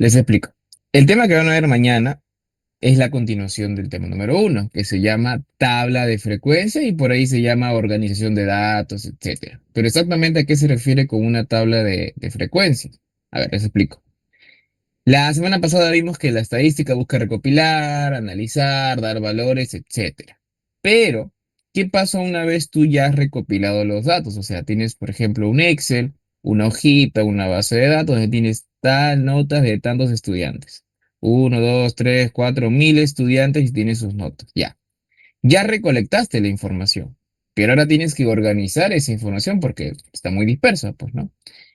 Les explico. El tema que van a ver mañana es la continuación del tema número uno, que se llama tabla de frecuencia y por ahí se llama organización de datos, etcétera. Pero exactamente a qué se refiere con una tabla de frecuencias. A ver, les explico. La semana pasada vimos que la estadística busca recopilar, analizar, dar valores, etcétera. Pero, ¿qué pasa una vez tú ya has recopilado los datos? O sea, tienes, por ejemplo, un Excel, una hojita, una base de datos donde tienes tal notas de tantos estudiantes. Uno, dos, tres, cuatro, mil estudiantes y tienes sus notas. Ya. Ya recolectaste la información, pero ahora tienes que organizar esa información porque está muy dispersa, pues, ¿no?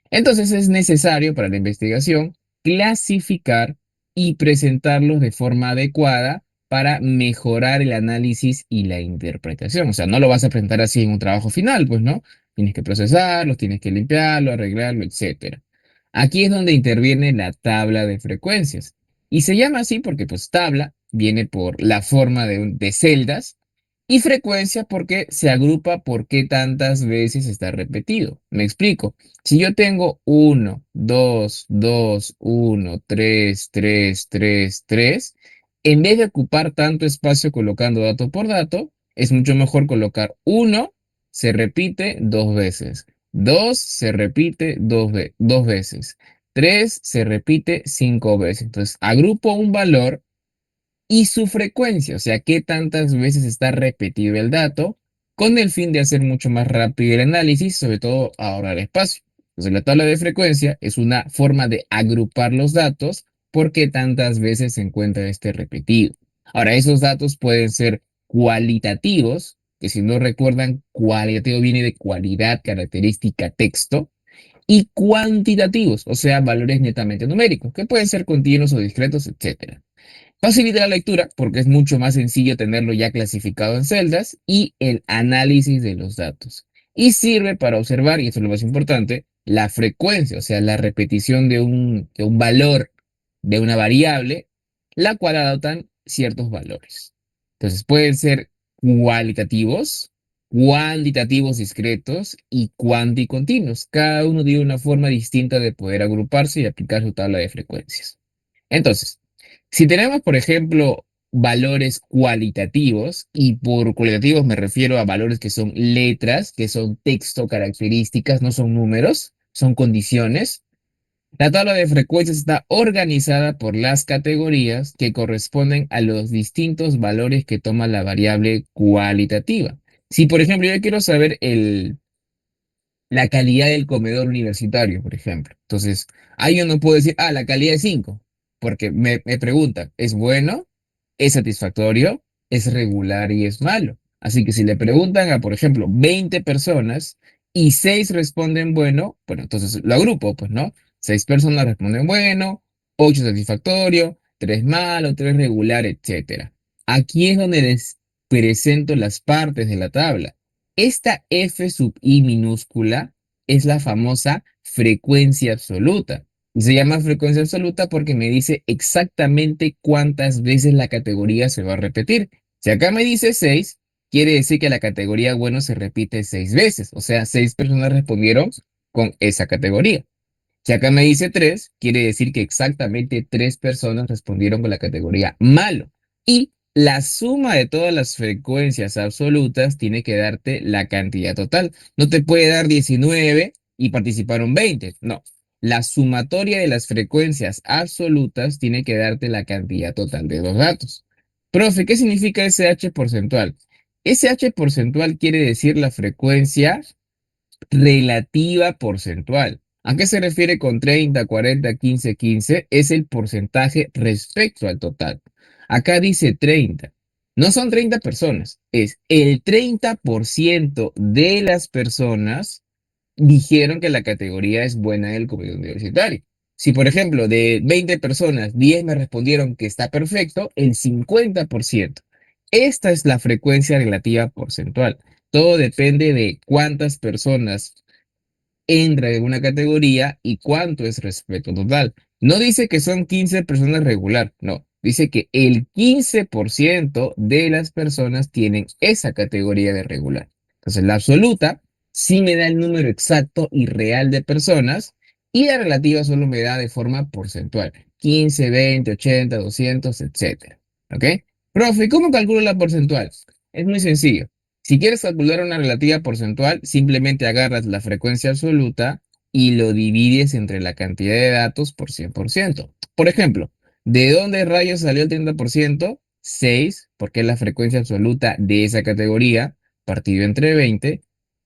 Entonces es necesario para la investigación clasificar y presentarlos de forma adecuada para mejorar el análisis y la interpretación. O sea, no lo vas a presentar así en un trabajo final, pues, ¿no? Tienes que procesarlos, tienes que limpiarlo, arreglarlo, etcétera. Aquí es donde interviene la tabla de frecuencias. Y se llama así porque, pues, tabla viene por la forma de celdas y frecuencia porque se agrupa por qué tantas veces está repetido. Me explico. Si yo tengo uno, 2, 2, 1, 3, 3, 3, 3, en vez de ocupar tanto espacio colocando dato por dato, es mucho mejor colocar uno se repite dos veces, 2 se repite dos veces, 3 se repite cinco veces. Entonces, agrupo un valor y su frecuencia, o sea, qué tantas veces está repetido el dato, con el fin de hacer mucho más rápido el análisis, sobre todo ahorrar espacio. Entonces, la tabla de frecuencia es una forma de agrupar los datos por qué tantas veces se encuentra este repetido. Ahora, esos datos pueden ser cualitativos, que si no recuerdan, cualitativo viene de cualidad, característica, texto, y cuantitativos, o sea, valores netamente numéricos, que pueden ser continuos o discretos, etcétera. Facilita la lectura porque es mucho más sencillo tenerlo ya clasificado en celdas y el análisis de los datos. Y sirve para observar, y esto es lo más importante, la frecuencia, o sea, la repetición de un valor de una variable, la cual adoptan ciertos valores. Entonces pueden ser cualitativos, cuantitativos discretos y cuanticontinuos. Cada uno tiene una forma distinta de poder agruparse y aplicar su tabla de frecuencias. Entonces, si tenemos, por ejemplo, valores cualitativos, y por cualitativos me refiero a valores que son letras, que son texto, características, no son números, son condiciones. La tabla de frecuencias está organizada por las categorías que corresponden a los distintos valores que toma la variable cualitativa. Si, por ejemplo, yo quiero saber la calidad del comedor universitario, por ejemplo. Entonces, ahí yo no puedo decir, la calidad es 5, porque me preguntan, ¿es bueno? ¿Es satisfactorio? ¿Es regular y es malo? Así que si le preguntan a, por ejemplo, 20 personas y 6 responden bueno, entonces lo agrupo, pues, ¿no? 6 personas responden bueno, 8 satisfactorio, 3 malo, 3 regular, etcétera. Aquí es donde les presento las partes de la tabla. Esta F sub I minúscula es la famosa frecuencia absoluta. Y se llama frecuencia absoluta porque me dice exactamente cuántas veces la categoría se va a repetir. Si acá me dice 6, quiere decir que la categoría bueno se repite 6 veces. O sea, 6 personas respondieron con esa categoría. Si acá me dice 3, quiere decir que exactamente 3 personas respondieron con la categoría malo. Y la suma de todas las frecuencias absolutas tiene que darte la cantidad total. No te puede dar 19 y participaron 20. No. La sumatoria de las frecuencias absolutas tiene que darte la cantidad total de los datos. Profe, ¿qué significa SH porcentual? SH porcentual quiere decir la frecuencia relativa porcentual. ¿A qué se refiere con 30, 40, 15, 15? Es el porcentaje respecto al total. Acá dice 30. No son 30 personas, es el 30% de las personas dijeron que la categoría es buena en el comedor universitario. Si, por ejemplo, de 20 personas, 10 me respondieron que está perfecto, el 50%. Esta es la frecuencia relativa porcentual. Todo depende de cuántas personas entran en una categoría y cuánto es respeto total. No dice que son 15 personas regular, no. Dice que el 15% de las personas tienen esa categoría de regular. Entonces, la absoluta sí me da el número exacto y real de personas y la relativa solo me da de forma porcentual, 15, 20, 80, 200, etcétera. ¿Ok? Profe, ¿cómo calculo la porcentual? Es muy sencillo. Si quieres calcular una relativa porcentual, simplemente agarras la frecuencia absoluta y lo divides entre la cantidad de datos por 100%. Por ejemplo, ¿de dónde rayos salió el 30%? 6, porque es la frecuencia absoluta de esa categoría, partido entre 20,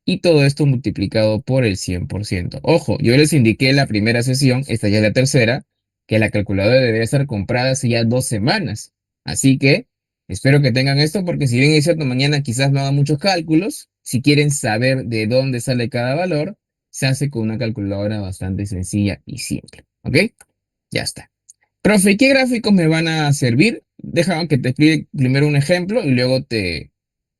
y todo esto multiplicado por el 100%. Ojo, yo les indiqué en la primera sesión, esta ya es la tercera, que la calculadora debería estar comprada hace ya 2 semanas. Así que espero que tengan esto porque si bien es cierto, mañana quizás no hagan muchos cálculos, si quieren saber de dónde sale cada valor, se hace con una calculadora bastante sencilla y simple. ¿Ok? Ya está. Profe, ¿qué gráficos me van a servir? Déjame que te explique primero un ejemplo y luego te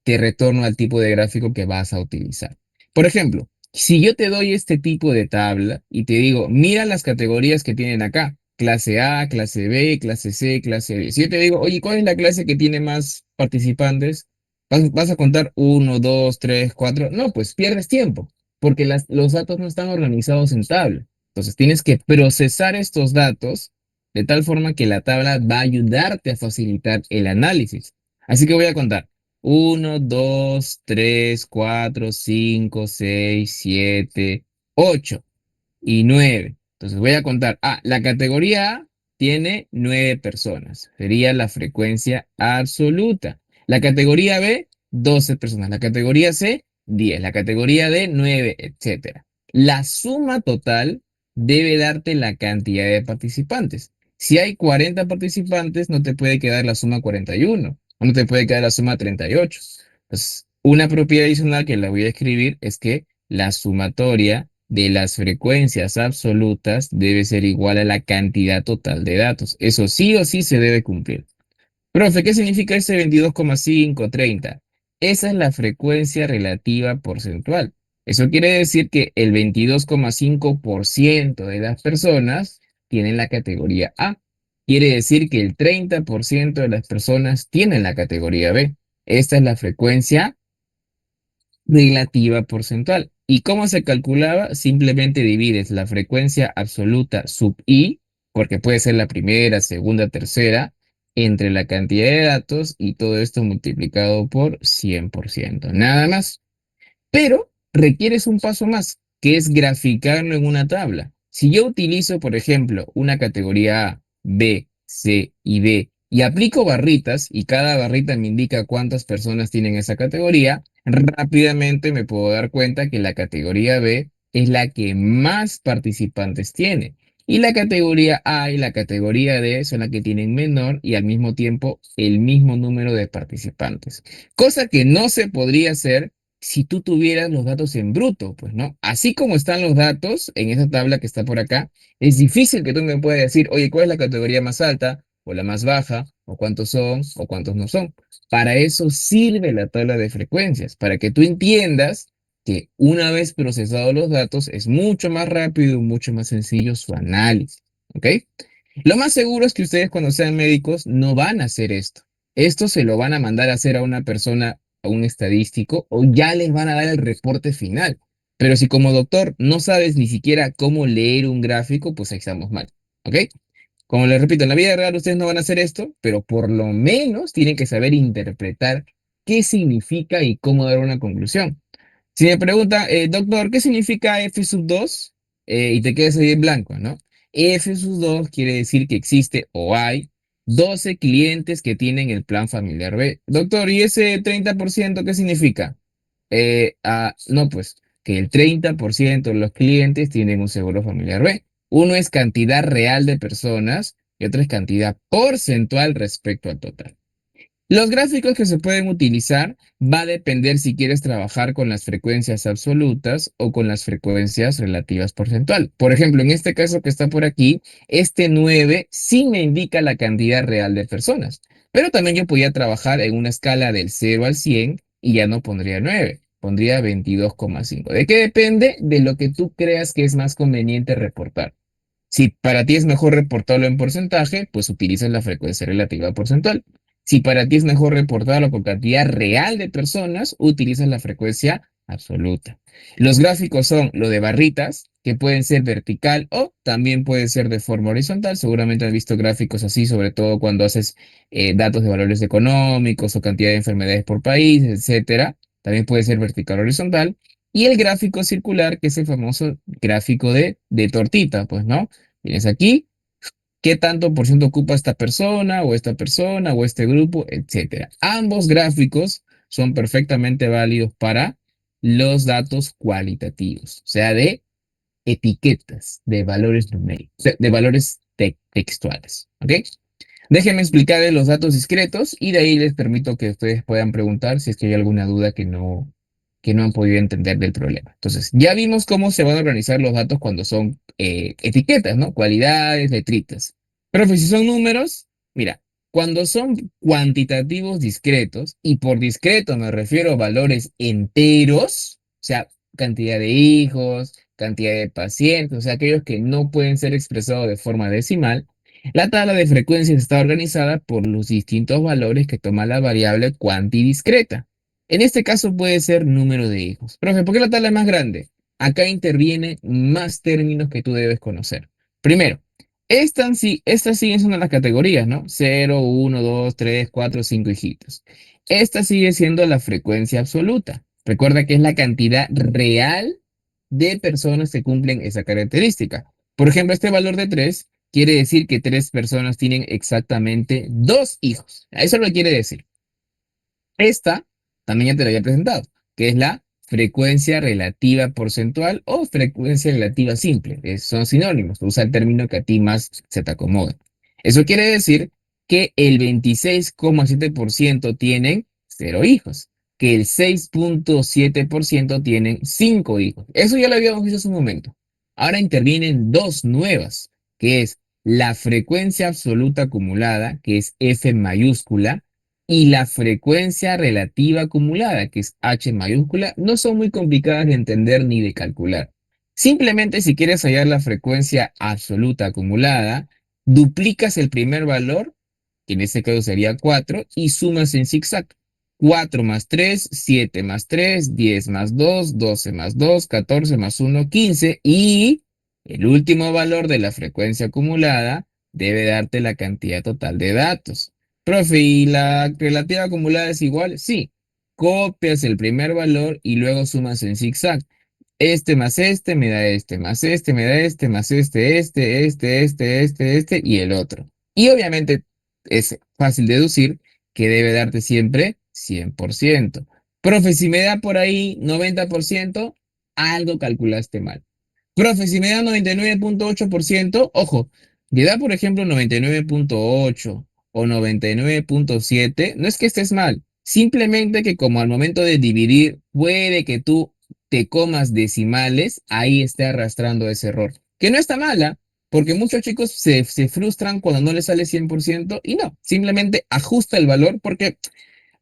retorno al tipo de gráfico que vas a utilizar. Por ejemplo, si yo te doy este tipo de tabla y te digo, mira las categorías que tienen acá, clase A, clase B, clase C, clase D. Si yo te digo, oye, ¿cuál es la clase que tiene más participantes? ¿Vas a contar uno, dos, tres, cuatro? No, pues pierdes tiempo, porque los datos no están organizados en tabla. Entonces tienes que procesar estos datos de tal forma que la tabla va a ayudarte a facilitar el análisis. Así que voy a contar. Uno, 2, 3, 4, 5, 6, 7, 8 y 9. Entonces voy a contar. Ah, la categoría A tiene 9 personas. Sería la frecuencia absoluta. La categoría B, 12 personas. La categoría C, 10. La categoría D, 9, etcétera. La suma total debe darte la cantidad de participantes. Si hay 40 participantes, no te puede quedar la suma 41 o no te puede quedar la suma 38. Entonces, una propiedad adicional que la voy a escribir es que la sumatoria de las frecuencias absolutas debe ser igual a la cantidad total de datos. Eso sí o sí se debe cumplir. Profe, ¿qué significa ese 22,530? Esa es la frecuencia relativa porcentual. Eso quiere decir que el 22,5% de las personas tienen la categoría A. Quiere decir que el 30% de las personas tienen la categoría B. Esta es la frecuencia relativa porcentual. ¿Y cómo se calculaba? Simplemente divides la frecuencia absoluta sub i, porque puede ser la primera, segunda, tercera, entre la cantidad de datos y todo esto multiplicado por 100%. Nada más. Pero requieres un paso más, que es graficarlo en una tabla. Si yo utilizo, por ejemplo, una categoría A, B, C y D y aplico barritas y cada barrita me indica cuántas personas tienen esa categoría, rápidamente me puedo dar cuenta que la categoría B es la que más participantes tiene. Y la categoría A y la categoría D son las que tienen menor y al mismo tiempo el mismo número de participantes. Cosa que no se podría hacer si tú tuvieras los datos en bruto, pues no. Así como están los datos en esa tabla que está por acá, es difícil que tú me puedas decir, oye, ¿cuál es la categoría más alta o la más baja o cuántos son o cuántos no son? Para eso sirve la tabla de frecuencias, para que tú entiendas que una vez procesados los datos es mucho más rápido y mucho más sencillo su análisis, ¿ok? Lo más seguro es que ustedes cuando sean médicos no van a hacer esto. Esto se lo van a mandar a hacer a una persona, a un estadístico, o ya les van a dar el reporte final. Pero si como doctor no sabes ni siquiera cómo leer un gráfico, pues ahí estamos mal. ¿Ok? Como les repito, en la vida real ustedes no van a hacer esto, pero por lo menos tienen que saber interpretar qué significa y cómo dar una conclusión. Si me pregunta, doctor, ¿qué significa F sub 2? Y te quedas ahí en blanco, ¿no? F sub 2 quiere decir que existe o hay 12 clientes que tienen el plan familiar B. Doctor, ¿y ese 30% qué significa? No, pues que el 30% de los clientes tienen un seguro familiar B. Uno es cantidad real de personas y otro es cantidad porcentual respecto al total. Los gráficos que se pueden utilizar va a depender si quieres trabajar con las frecuencias absolutas o con las frecuencias relativas porcentual. Por ejemplo, en este caso que está por aquí, este 9 sí me indica la cantidad real de personas, pero también yo podía trabajar en una escala del 0 al 100 y ya no pondría 9, pondría 22,5. ¿De qué depende? De lo que tú creas que es más conveniente reportar. Si para ti es mejor reportarlo en porcentaje, pues utilizas la frecuencia relativa porcentual. Si para ti es mejor reportarlo con cantidad real de personas, utilizas la frecuencia absoluta. Los gráficos son lo de barritas, que pueden ser vertical o también puede ser de forma horizontal. Seguramente has visto gráficos así, sobre todo cuando haces datos de valores económicos o cantidad de enfermedades por país, etcétera. También puede ser vertical o horizontal. Y el gráfico circular, que es el famoso gráfico de tortita, pues, ¿no? Tienes aquí qué tanto por ciento ocupa esta persona o esta persona o este grupo, etcétera. Ambos gráficos son perfectamente válidos para los datos cualitativos, o sea, de etiquetas, de valores numéricos, o sea, de valores textuales. ¿Ok? Déjenme explicarles los datos discretos y de ahí les permito que ustedes puedan preguntar si es que hay alguna duda que no han podido entender del problema. Entonces, ya vimos cómo se van a organizar los datos cuando son etiquetas, ¿no? Cualidades, letritas. Pero pues, si son números, mira, cuando son cuantitativos discretos, y por discreto me refiero a valores enteros, o sea, cantidad de hijos, cantidad de pacientes, o sea, aquellos que no pueden ser expresados de forma decimal, la tabla de frecuencias está organizada por los distintos valores que toma la variable cuantidiscreta. En este caso puede ser número de hijos. Profe, ¿por qué la tabla es más grande? Acá intervienen más términos que tú debes conocer. Primero, estas siguen siendo las categorías, ¿no? 0, 1, 2, 3, 4, 5 hijitos. Esta sigue siendo la frecuencia absoluta. Recuerda que es la cantidad real de personas que cumplen esa característica. Por ejemplo, este valor de 3 quiere decir que 3 personas tienen exactamente 2 hijos. Eso lo quiere decir. Esta también ya te la había presentado, que es la frecuencia relativa porcentual o frecuencia relativa simple. Son sinónimos. Usa el término que a ti más se te acomode. Eso quiere decir que el 26,7% tienen 0 hijos, que el 6,7% tienen 5 hijos. Eso ya lo habíamos visto hace un momento. Ahora intervienen dos nuevas, que es la frecuencia absoluta acumulada, que es F mayúscula, y la frecuencia relativa acumulada, que es H mayúscula, no son muy complicadas de entender ni de calcular. Simplemente si quieres hallar la frecuencia absoluta acumulada, duplicas el primer valor, que en este caso sería 4, y sumas en zigzag. 4 más 3, 7 más 3, 10 más 2, 12 más 2, 14 más 1, 15. Y el último valor de la frecuencia acumulada debe darte la cantidad total de datos. Profe, ¿y la relativa acumulada es igual? Sí. Copias el primer valor y luego sumas en zigzag. Este más este me da este, más este me da este, más este y el otro. Y obviamente es fácil deducir que debe darte siempre 100%. Profe, si me da por ahí 90%, algo calculaste mal. Profe, si me da 99,8%, ojo, le da por ejemplo 99,8 o 99,7, no es que estés mal, simplemente que como al momento de dividir puede que tú te comas decimales, ahí esté arrastrando ese error. Que no está mala, porque muchos chicos se frustran cuando no les sale 100% y no, simplemente ajusta el valor porque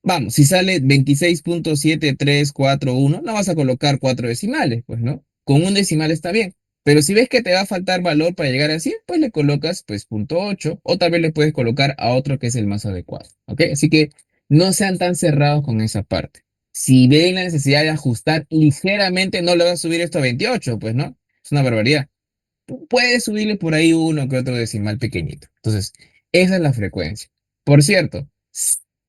vamos, si sale 26,7341, no vas a colocar 4 decimales, pues, ¿no? Con un decimal está bien. Pero si ves que te va a faltar valor para llegar a 100, pues le colocas, pues, .8, o tal vez le puedes colocar a otro que es el más adecuado, ¿ok? Así que no sean tan cerrados con esa parte. Si ven la necesidad de ajustar ligeramente, no le vas a subir esto a 28, pues, ¿no? Es una barbaridad. Puedes subirle por ahí uno que otro decimal pequeñito. Entonces, esa es la frecuencia. Por cierto,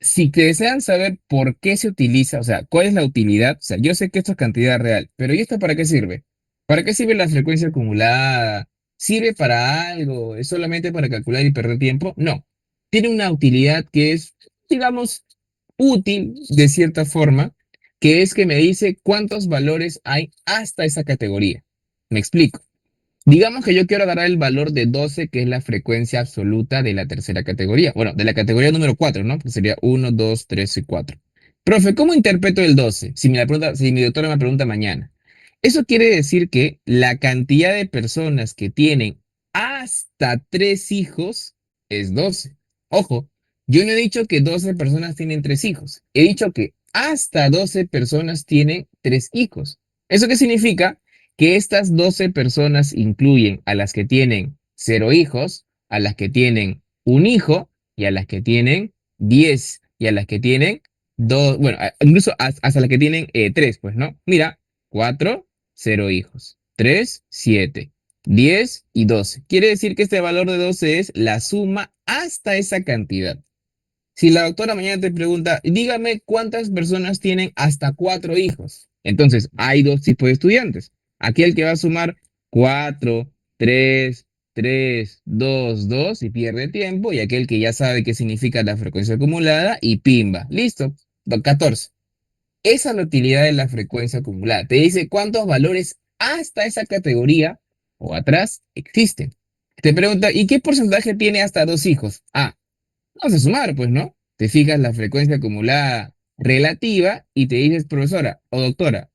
si te desean saber por qué se utiliza, o sea, cuál es la utilidad, o sea, yo sé que esto es cantidad real, pero ¿y esto para qué sirve? ¿Para qué sirve la frecuencia acumulada? ¿Sirve para algo? ¿Es solamente para calcular y perder tiempo? No. Tiene una utilidad que es, digamos, útil de cierta forma, que es que me dice cuántos valores hay hasta esa categoría. Me explico. Digamos que yo quiero agarrar el valor de 12, que es la frecuencia absoluta de la tercera categoría. Bueno, de la categoría número 4, ¿no? Que sería uno, 2, 3 y 4. Profe, ¿cómo interpreto el 12? Si mi doctora me pregunta mañana. Eso quiere decir que la cantidad de personas que tienen hasta 3 hijos es 12. Ojo, yo no he dicho que 12 personas tienen 3 hijos. He dicho que hasta 12 personas tienen 3 hijos. ¿Eso qué significa? Que estas 12 personas incluyen a las que tienen 0 hijos, a las que tienen un hijo y a las que tienen 10 y a las que tienen dos, bueno, incluso hasta las que tienen 3, pues, ¿no? Mira, 4, 0 hijos. 3, 7, 10 y 12. Quiere decir que este valor de 12 es la suma hasta esa cantidad. Si la doctora mañana te pregunta, dígame cuántas personas tienen hasta 4 hijos. Entonces, hay dos tipos de estudiantes. Aquel que va a sumar 4, 3, 3, 2, 2 y pierde tiempo, y aquel que ya sabe qué significa la frecuencia acumulada y pimba. Listo, 14. Esa es la utilidad de la frecuencia acumulada. Te dice cuántos valores hasta esa categoría o atrás existen. Te pregunta, ¿y qué porcentaje tiene hasta 2 hijos? Ah, vamos a sumar, pues, ¿no? Te fijas la frecuencia acumulada relativa y te dices, profesora o doctora,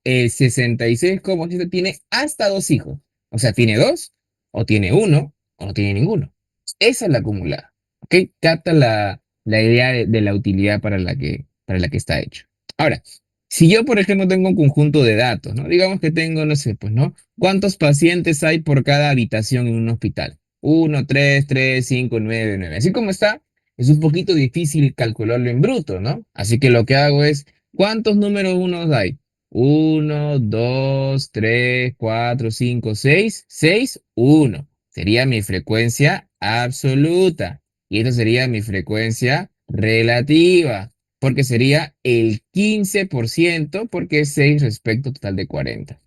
el 66,7 tiene hasta 2 hijos. O sea, tiene dos, o tiene uno, o no tiene ninguno. Esa es la acumulada. ¿Ok? Capta la idea de la utilidad para la que está hecho. Ahora, si yo, por ejemplo, tengo un conjunto de datos, ¿no? Digamos que tengo, no sé, pues, ¿no? ¿Cuántos pacientes hay por cada habitación en un hospital? 1, 3, 3, 5, 9, 9. Así como está, es un poquito difícil calcularlo en bruto, ¿no? Así que lo que hago es, ¿cuántos números unos hay? 1, 2, 3, 4, 5, 6, 6, 1. Sería mi frecuencia absoluta. Y esta sería mi frecuencia relativa, porque sería el 15%, porque es 6 respecto al total de 40.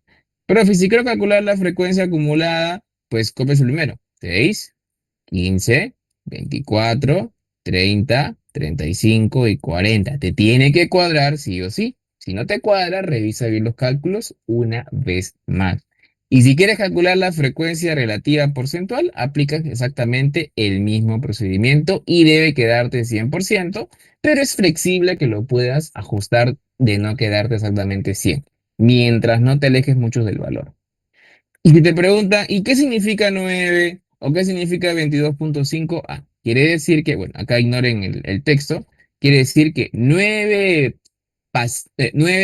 Pero si quiero calcular la frecuencia acumulada, pues copias el primero. 6, 15, 24, 30, 35 y 40. Te tiene que cuadrar sí o sí. Si no te cuadra, revisa bien los cálculos una vez más. Y si quieres calcular la frecuencia relativa porcentual, aplicas exactamente el mismo procedimiento y debe quedarte 100%, pero es flexible que lo puedas ajustar de no quedarte exactamente 100, mientras no te alejes mucho del valor. Y si te preguntan, ¿y qué significa 9 o qué significa 22,5? Quiere decir que, bueno, acá ignoren el texto, quiere decir que 9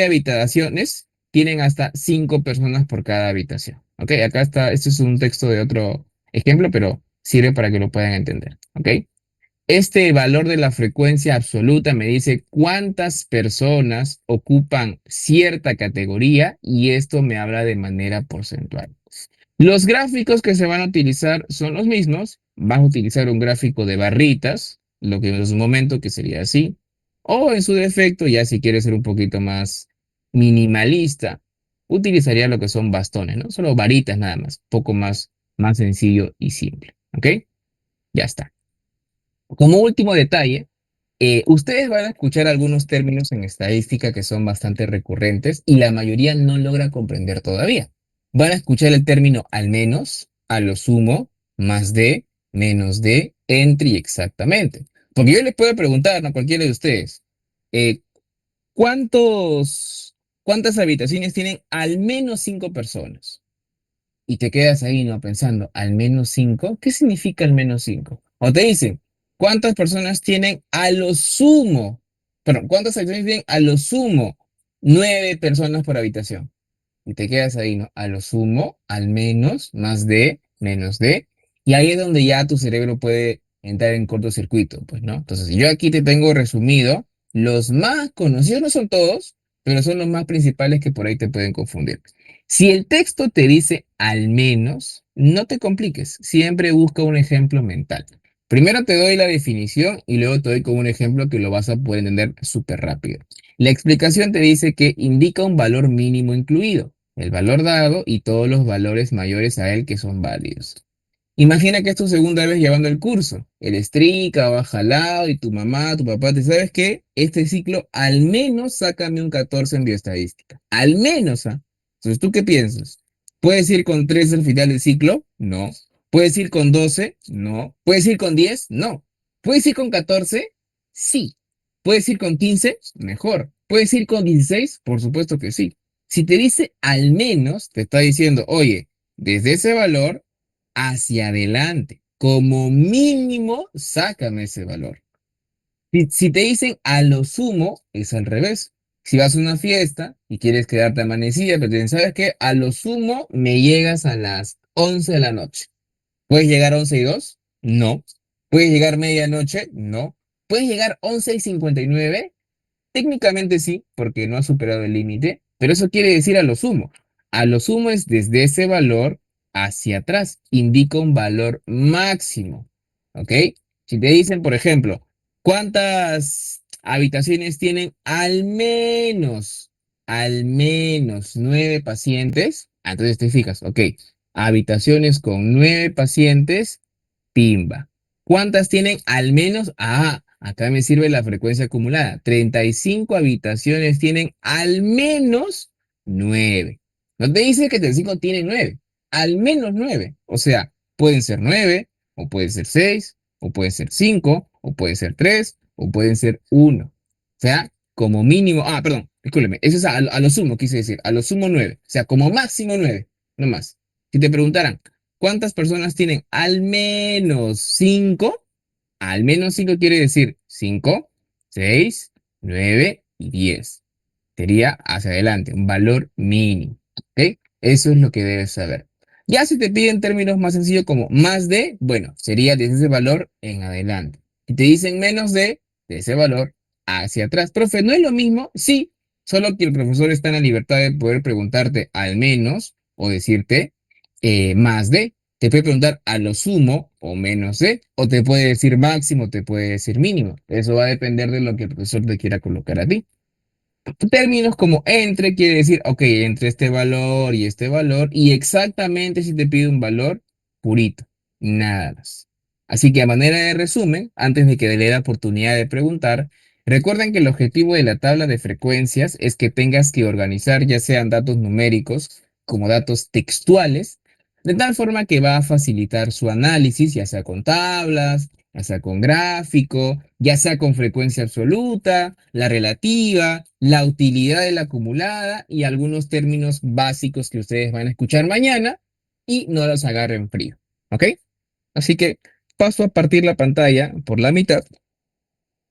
habitaciones tienen hasta 5 personas por cada habitación. ¿Ok? Acá está, este es un texto de otro ejemplo, pero sirve para que lo puedan entender. ¿Ok? Este valor de la frecuencia absoluta me dice cuántas personas ocupan cierta categoría y esto me habla de manera porcentual. Los gráficos que se van a utilizar son los mismos. Vas a utilizar un gráfico de barritas, lo que en su momento que sería así. O en su defecto, ya si quieres ser un poquito más minimalista, utilizaría lo que son bastones, ¿no? Solo varitas nada más, poco más sencillo y simple. ¿Ok? Ya está. Como último detalle, ustedes van a escuchar algunos términos en estadística que son bastante recurrentes y la mayoría no logra comprender todavía. Van a escuchar el término al menos, a lo sumo, más de, menos de, entre y exactamente. Porque yo les puedo preguntar a cualquiera de ustedes, eh, ¿cuántas habitaciones tienen al menos 5 personas? Y te quedas ahí, ¿no? Pensando, ¿al menos 5? ¿Qué significa al menos 5? O te dicen, ¿cuántas personas tienen a lo sumo? Perdón, ¿cuántas habitaciones tienen a lo sumo? 9 personas por habitación. Y te quedas ahí, ¿no? A lo sumo, al menos, más de, menos de. Y ahí es donde ya tu cerebro puede entrar en cortocircuito, pues, ¿no? Entonces, yo aquí te tengo resumido, los más conocidos no son todos, pero son los más principales que por ahí te pueden confundir. Si el texto te dice al menos, no te compliques, siempre busca un ejemplo mental. Primero te doy la definición y luego te doy con un ejemplo que lo vas a poder entender súper rápido. La explicación te dice que indica un valor mínimo incluido, el valor dado y todos los valores mayores a él que son válidos. Imagina que es tu segunda vez llevando el curso. Eres trica, vas jalado y tu mamá, tu papá, ¿te sabes qué? Este ciclo al menos sácame un 14 en bioestadística. Al menos, ¿ah? Entonces, ¿tú qué piensas? ¿Puedes ir con 3 al final del ciclo? No. ¿Puedes ir con 12? No. ¿Puedes ir con 10? No. ¿Puedes ir con 14? Sí. ¿Puedes ir con 15? Mejor. ¿Puedes ir con 16? Por supuesto que sí. Si te dice al menos, te está diciendo, oye, desde ese valor hacia adelante. Como mínimo, sácame ese valor. Si te dicen a lo sumo, es al revés. Si vas a una fiesta y quieres quedarte amanecida, pero te dicen, ¿sabes qué? A lo sumo me llegas a las 11 de la noche. ¿Puedes llegar a 11:02? No. ¿Puedes llegar medianoche? No. ¿Puedes llegar 11:59? Técnicamente sí, porque no has superado el límite, pero eso quiere decir a lo sumo. A lo sumo es desde ese valor hacia atrás. Indica un valor máximo. ¿Ok? Si te dicen, por ejemplo, ¿cuántas habitaciones tienen al menos 9 pacientes? Entonces te fijas, ok, habitaciones con 9 pacientes, pimba. ¿Cuántas tienen al menos? Ah, acá me sirve la frecuencia acumulada. 35 habitaciones tienen al menos 9. No te dice que 35 tienen 9, al menos 9. O sea, pueden ser 9, o puede ser 6, o puede ser 5, o puede ser 3, o pueden ser uno. O sea, como mínimo, perdón, discúlpeme, eso es a lo sumo, quise decir, a lo sumo 9. O sea, como máximo 9, no más. Si te preguntaran, ¿cuántas personas tienen al menos 5? Al menos 5 quiere decir 5, 6, 9 y 10. Sería hacia adelante, un valor mínimo. ¿Ok? Eso es lo que debes saber. Ya si te piden términos más sencillos como más de, bueno, sería desde ese valor en adelante. Si te dicen menos de ese valor hacia atrás. Profe, ¿no es lo mismo? Sí, solo que el profesor está en la libertad de poder preguntarte al menos o decirte más de. Te puede preguntar a lo sumo o menos de, o te puede decir máximo, te puede decir mínimo. Eso va a depender de lo que el profesor te quiera colocar a ti. Términos como entre quiere decir, ok, entre este valor, y exactamente si te pide un valor purito, nada más. Así que a manera de resumen, antes de que le dé la oportunidad de preguntar, recuerden que el objetivo de la tabla de frecuencias es que tengas que organizar ya sean datos numéricos como datos textuales, de tal forma que va a facilitar su análisis, ya sea con tablas, ya sea con gráfico, ya sea con frecuencia absoluta, la relativa, la utilidad de la acumulada y algunos términos básicos que ustedes van a escuchar mañana y no los agarren frío. ¿Ok? Así que paso a partir la pantalla por la mitad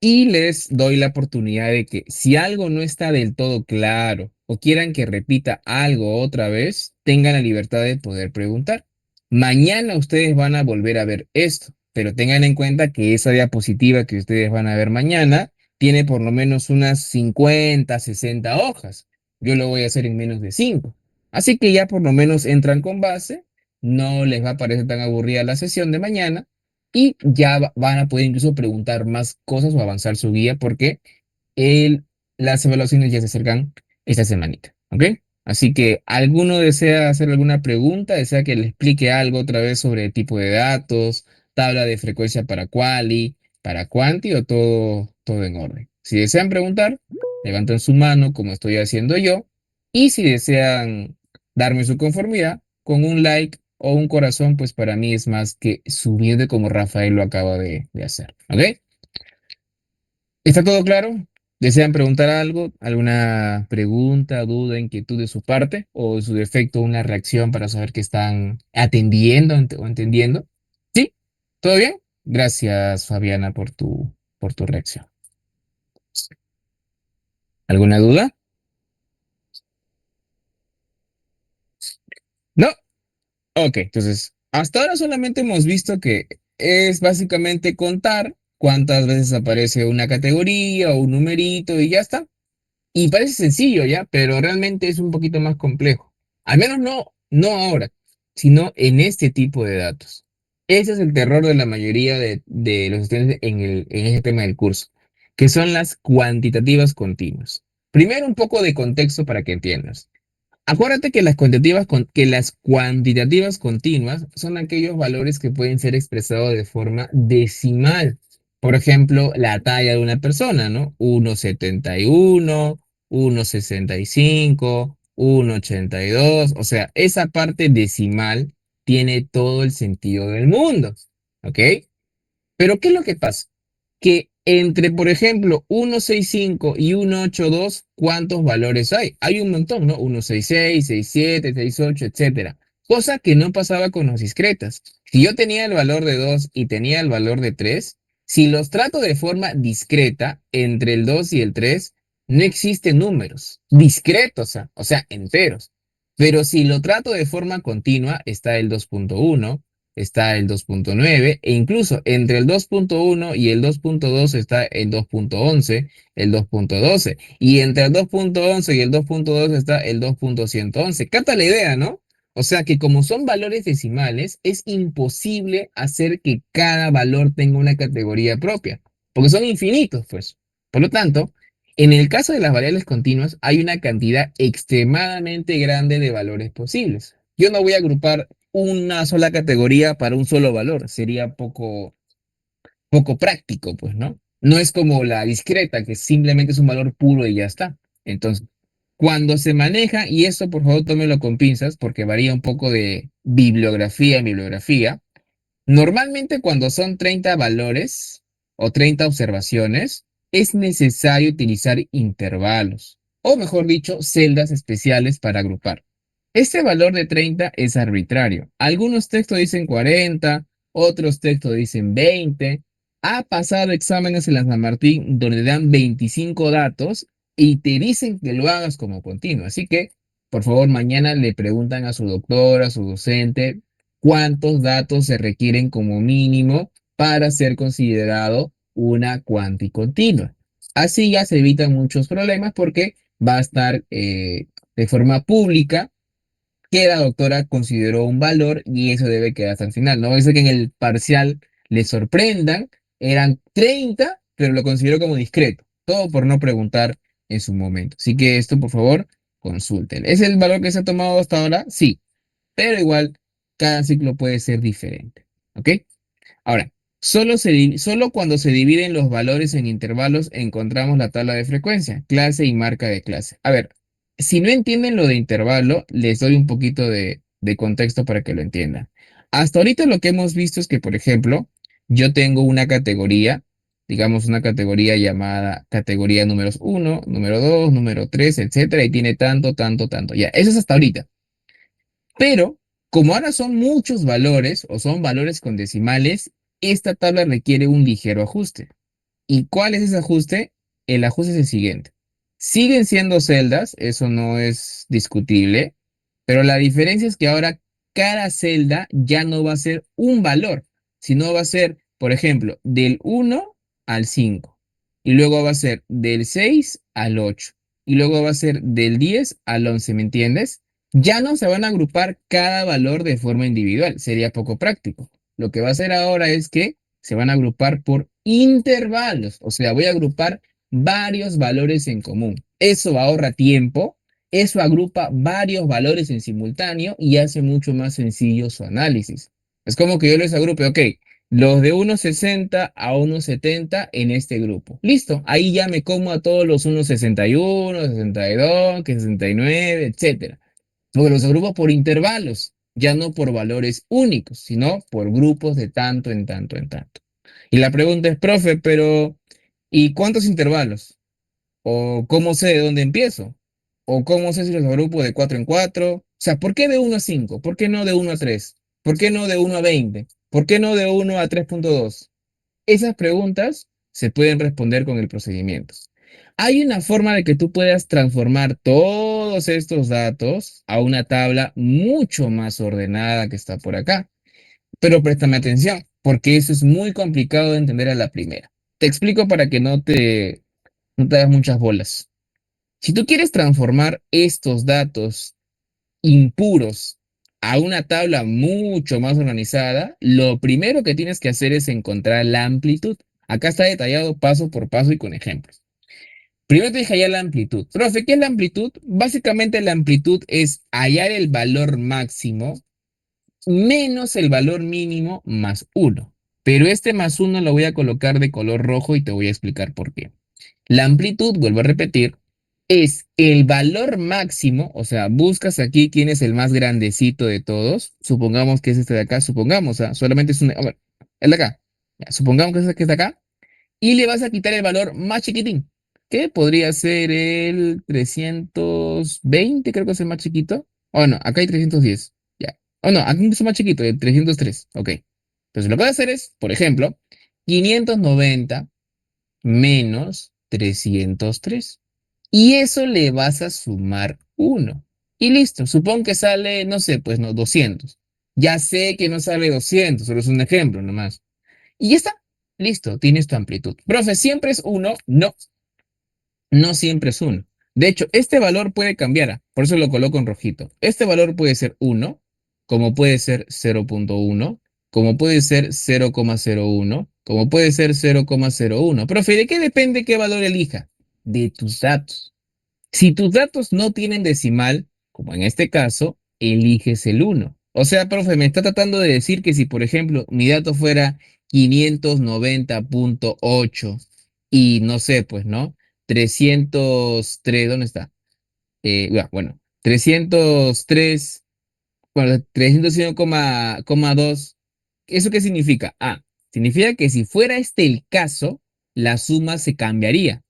y les doy la oportunidad de que si algo no está del todo claro o quieran que repita algo otra vez, tengan la libertad de poder preguntar. Mañana ustedes van a volver a ver esto, pero tengan en cuenta que esa diapositiva que ustedes van a ver mañana tiene por lo menos unas 50, 60 hojas. Yo lo voy a hacer en menos de 5. Así que ya por lo menos entran con base, no les va a parecer tan aburrida la sesión de mañana y ya van a poder incluso preguntar más cosas o avanzar su guía porque el- las evaluaciones ya se acercan esta semanita, ¿ok? Así que, ¿alguno desea hacer alguna pregunta? ¿Desea que le explique algo otra vez sobre el tipo de datos, tabla de frecuencia para quali, para quanti o todo en orden? Si desean preguntar, levanten su mano como estoy haciendo yo y si desean darme su conformidad con un like o un corazón, pues para mí es más que suficiente como Rafael lo acaba de hacer, ¿ok? ¿Está todo claro? ¿Desean preguntar algo? ¿Alguna pregunta, duda, inquietud de su parte? ¿O en su defecto una reacción para saber que están atendiendo o entendiendo? ¿Sí? ¿Todo bien? Gracias, Fabiana, por tu reacción. ¿Alguna duda? ¿No? Ok, entonces, hasta ahora solamente hemos visto que es básicamente contar cuántas veces aparece una categoría o un numerito y ya está. Y parece sencillo ya, pero realmente es un poquito más complejo. Al menos no ahora, sino en este tipo de datos. Ese es el terror de la mayoría de los estudiantes en ese tema del curso, que son las cuantitativas continuas. Primero un poco de contexto para que entiendas. Acuérdate que las cuantitativas continuas son aquellos valores que pueden ser expresados de forma decimal. Por ejemplo, la talla de una persona, ¿no? 1,71, 1,65, 1,82. O sea, esa parte decimal tiene todo el sentido del mundo. ¿Ok? Pero ¿qué es lo que pasa? Que entre, por ejemplo, 165 y 182, ¿cuántos valores hay? Hay un montón, ¿no? 166, 67, 68, etcétera. Cosa que no pasaba con los discretas. Si yo tenía el valor de 2 y tenía el valor de 3, si los trato de forma discreta entre el 2 y el 3, no existen números discretos, o sea, enteros. Pero si lo trato de forma continua, está el 2.1, está el 2.9 e incluso entre el 2.1 y el 2.2 está el 2.11, el 2.12 y entre el 2.11 y el 2.2 está el 2.111. Capta la idea, ¿no? O sea que como son valores decimales, es imposible hacer que cada valor tenga una categoría propia, porque son infinitos, pues. Por lo tanto, en el caso de las variables continuas, hay una cantidad extremadamente grande de valores posibles. Yo no voy a agrupar una sola categoría para un solo valor, sería poco práctico, pues, ¿no? No es como la discreta, que simplemente es un valor puro y ya está. Entonces, cuando se maneja, y esto por favor tómelo con pinzas, porque varía un poco de bibliografía en bibliografía, normalmente cuando son 30 valores o 30 observaciones, es necesario utilizar intervalos, o mejor dicho, celdas especiales para agrupar. Este valor de 30 es arbitrario. Algunos textos dicen 40, otros textos dicen 20. Ha pasado exámenes en la San Martín donde dan 25 datos y te dicen que lo hagas como continuo. Así que, por favor, mañana le preguntan a su doctor, a su docente, cuántos datos se requieren como mínimo para ser considerado una cuanticontinua. Así ya se evitan muchos problemas porque va a estar de forma pública que la doctora consideró un valor y eso debe quedar hasta el final. No es que en el parcial le sorprendan, eran 30 pero lo consideró como discreto. Todo por no preguntar en su momento. Así que esto, por favor, consulten. ¿Es el valor que se ha tomado hasta ahora? Sí, pero igual cada ciclo puede ser diferente. ¿Ok? Ahora, solo cuando se dividen los valores en intervalos encontramos la tabla de frecuencia, clase y marca de clase. A ver, si no entienden lo de intervalo, les doy un poquito de contexto para que lo entiendan. Hasta ahorita lo que hemos visto es que, por ejemplo, yo tengo una categoría, digamos una categoría llamada categoría números uno, número 2, número 3, etcétera, y tiene tanto, tanto, tanto. Ya, eso es hasta ahorita. Pero como ahora son muchos valores o son valores con decimales, esta tabla requiere un ligero ajuste. ¿Y cuál es ese ajuste? El ajuste es el siguiente. Siguen siendo celdas, eso no es discutible, pero la diferencia es que ahora cada celda ya no va a ser un valor, sino va a ser, por ejemplo, del 1 al 5, y luego va a ser del 6 al 8, y luego va a ser del 10 al 11, ¿me entiendes? Ya no se van a agrupar cada valor de forma individual, sería poco práctico. Lo que va a hacer ahora es que se van a agrupar por intervalos, o sea, voy a agrupar varios valores en común. Eso ahorra tiempo, eso agrupa varios valores en simultáneo y hace mucho más sencillo su análisis. Es como que yo les agrupe, ok, los de 1.60 a 1.70 en este grupo. Listo, ahí ya me como a todos los 1.61, 62, que 69, etcétera. Porque los agrupo por intervalos, ya no por valores únicos, sino por grupos de tanto en tanto en tanto. Y la pregunta es, profe, pero ¿y cuántos intervalos? ¿O cómo sé de dónde empiezo? ¿O cómo sé si los agrupo de 4 en 4? O sea, ¿por qué de 1 a 5? ¿Por qué no de 1 a 3? ¿Por qué no de 1 a 20? ¿Por qué no de 1 a 3.2? Esas preguntas se pueden responder con el procedimiento. Hay una forma de que tú puedas transformar todos estos datos a una tabla mucho más ordenada que está por acá. Pero préstame atención, porque eso es muy complicado de entender a la primera. Te explico para que no te hagas muchas bolas. Si tú quieres transformar estos datos impuros a una tabla mucho más organizada, lo primero que tienes que hacer es encontrar la amplitud. Acá está detallado paso por paso y con ejemplos. Primero te dije hallar la amplitud. Profe, ¿qué es la amplitud? Básicamente la amplitud es hallar el valor máximo menos el valor mínimo más uno. Pero este más uno lo voy a colocar de color rojo y te voy a explicar por qué. La amplitud, vuelvo a repetir, es el valor máximo, o sea, buscas aquí quién es el más grandecito de todos. Supongamos que es este de acá, supongamos, solamente es un, a ver, el de acá. Ya, supongamos que es este que está acá y le vas a quitar el valor más chiquitín, que podría ser el 320, creo que es el más chiquito. O no, acá hay 310. Ya. O no, aquí es más chiquito, el 303. Ok. Entonces lo que voy a hacer es, por ejemplo, 590 menos 303. Y eso le vas a sumar uno. Y listo, supón que sale, no sé, pues no, 200. Ya sé que no sale 200, solo es un ejemplo nomás. Y ya está, listo, tienes tu amplitud. Profe, ¿siempre es uno? No, no siempre es uno. De hecho, este valor puede cambiar, por eso lo coloco en rojito. Este valor puede ser uno, como puede ser 0,1, como puede ser 0,01, como puede ser 0,01. Profe, ¿de qué depende qué valor elija? De tus datos. Si tus datos no tienen decimal, como en este caso, eliges el uno. O sea, profe, me está tratando de decir que si, por ejemplo, mi dato fuera 590,8 y no sé, pues, ¿no? 303, ¿dónde está? Bueno, 303, bueno, 301,2. ¿Eso qué significa? Significa que si fuera este el caso, la suma se cambiaría.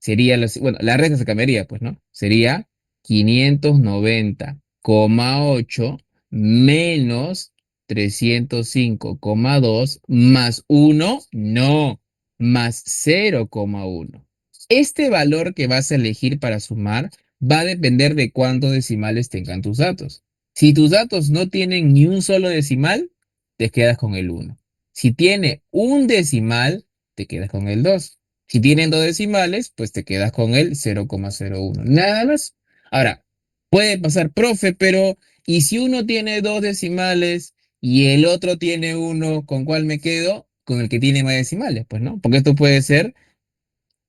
Sería, bueno, la resta se cambiaría, pues, ¿no? Sería 590,8 menos 305,2 más uno, no, más 0,1. Este valor que vas a elegir para sumar va a depender de cuántos decimales tengan tus datos. Si tus datos no tienen ni un solo decimal, te quedas con el uno. Si tiene un decimal, te quedas con el 2. Si tienen dos decimales, pues te quedas con el 0,01. Nada más. Ahora, puede pasar, profe, pero ¿y si uno tiene dos decimales y el otro tiene uno, con cuál me quedo? Con el que tiene más decimales, pues, ¿no? Porque esto puede ser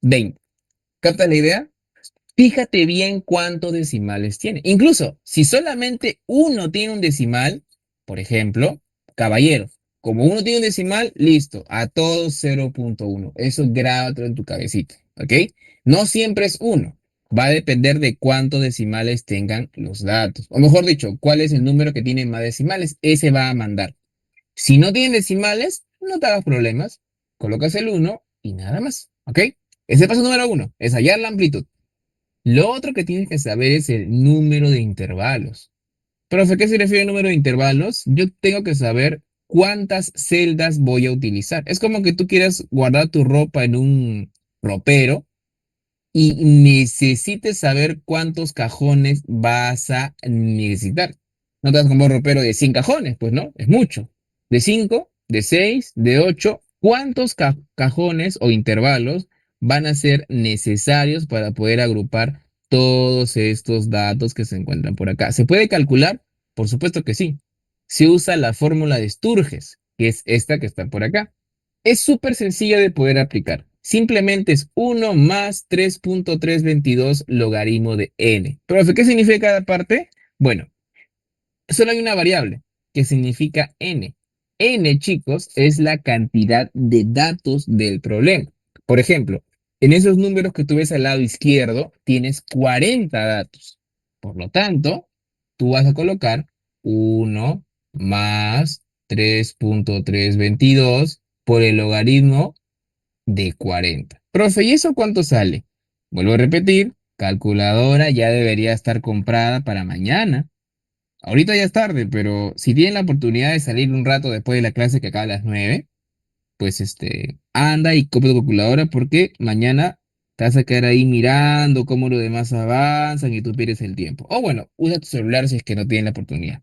20. ¿Captas la idea? Fíjate bien cuántos decimales tiene. Incluso si solamente uno tiene un decimal, por ejemplo, caballero, como uno tiene un decimal, listo, a todos 0,1. Eso grábatelo en tu cabecita, ¿ok? No siempre es uno. Va a depender de cuántos decimales tengan los datos. O mejor dicho, cuál es el número que tiene más decimales. Ese va a mandar. Si no tiene decimales, no te hagas problemas. Colocas el uno y nada más, ¿ok? Ese paso número uno es hallar la amplitud. Lo otro que tienes que saber es el número de intervalos. Profe, ¿qué se refiere al número de intervalos? Yo tengo que saber cuántas celdas voy a utilizar. Es como que tú quieras guardar tu ropa en un ropero y necesites saber cuántos cajones vas a necesitar. No te vas a comprar un ropero de 100 cajones, pues no, es mucho. De 5, de 6, de 8. ¿Cuántos cajones o intervalos van a ser necesarios para poder agrupar todos estos datos que se encuentran por acá? ¿Se puede calcular? Por supuesto que sí. Se usa la fórmula de Sturges, que es esta que está por acá. Es súper sencilla de poder aplicar. Simplemente es uno más 3,322 logaritmo de n. Profe, ¿qué significa cada parte? Bueno, solo hay una variable que significa n. N, chicos, es la cantidad de datos del problema. Por ejemplo, en esos números que tú ves al lado izquierdo, tienes 40 datos. Por lo tanto, tú vas a colocar uno más 3,322 por el logaritmo de 40. Profe, ¿y eso cuánto sale? Vuelvo a repetir, calculadora ya debería estar comprada para mañana. Ahorita ya es tarde, pero si tienen la oportunidad de salir un rato después de la clase que acaba a las 9, pues anda y compra tu calculadora porque mañana te vas a quedar ahí mirando cómo los demás avanzan y tú pierdes el tiempo. O bueno, usa tu celular si es que no tienen la oportunidad.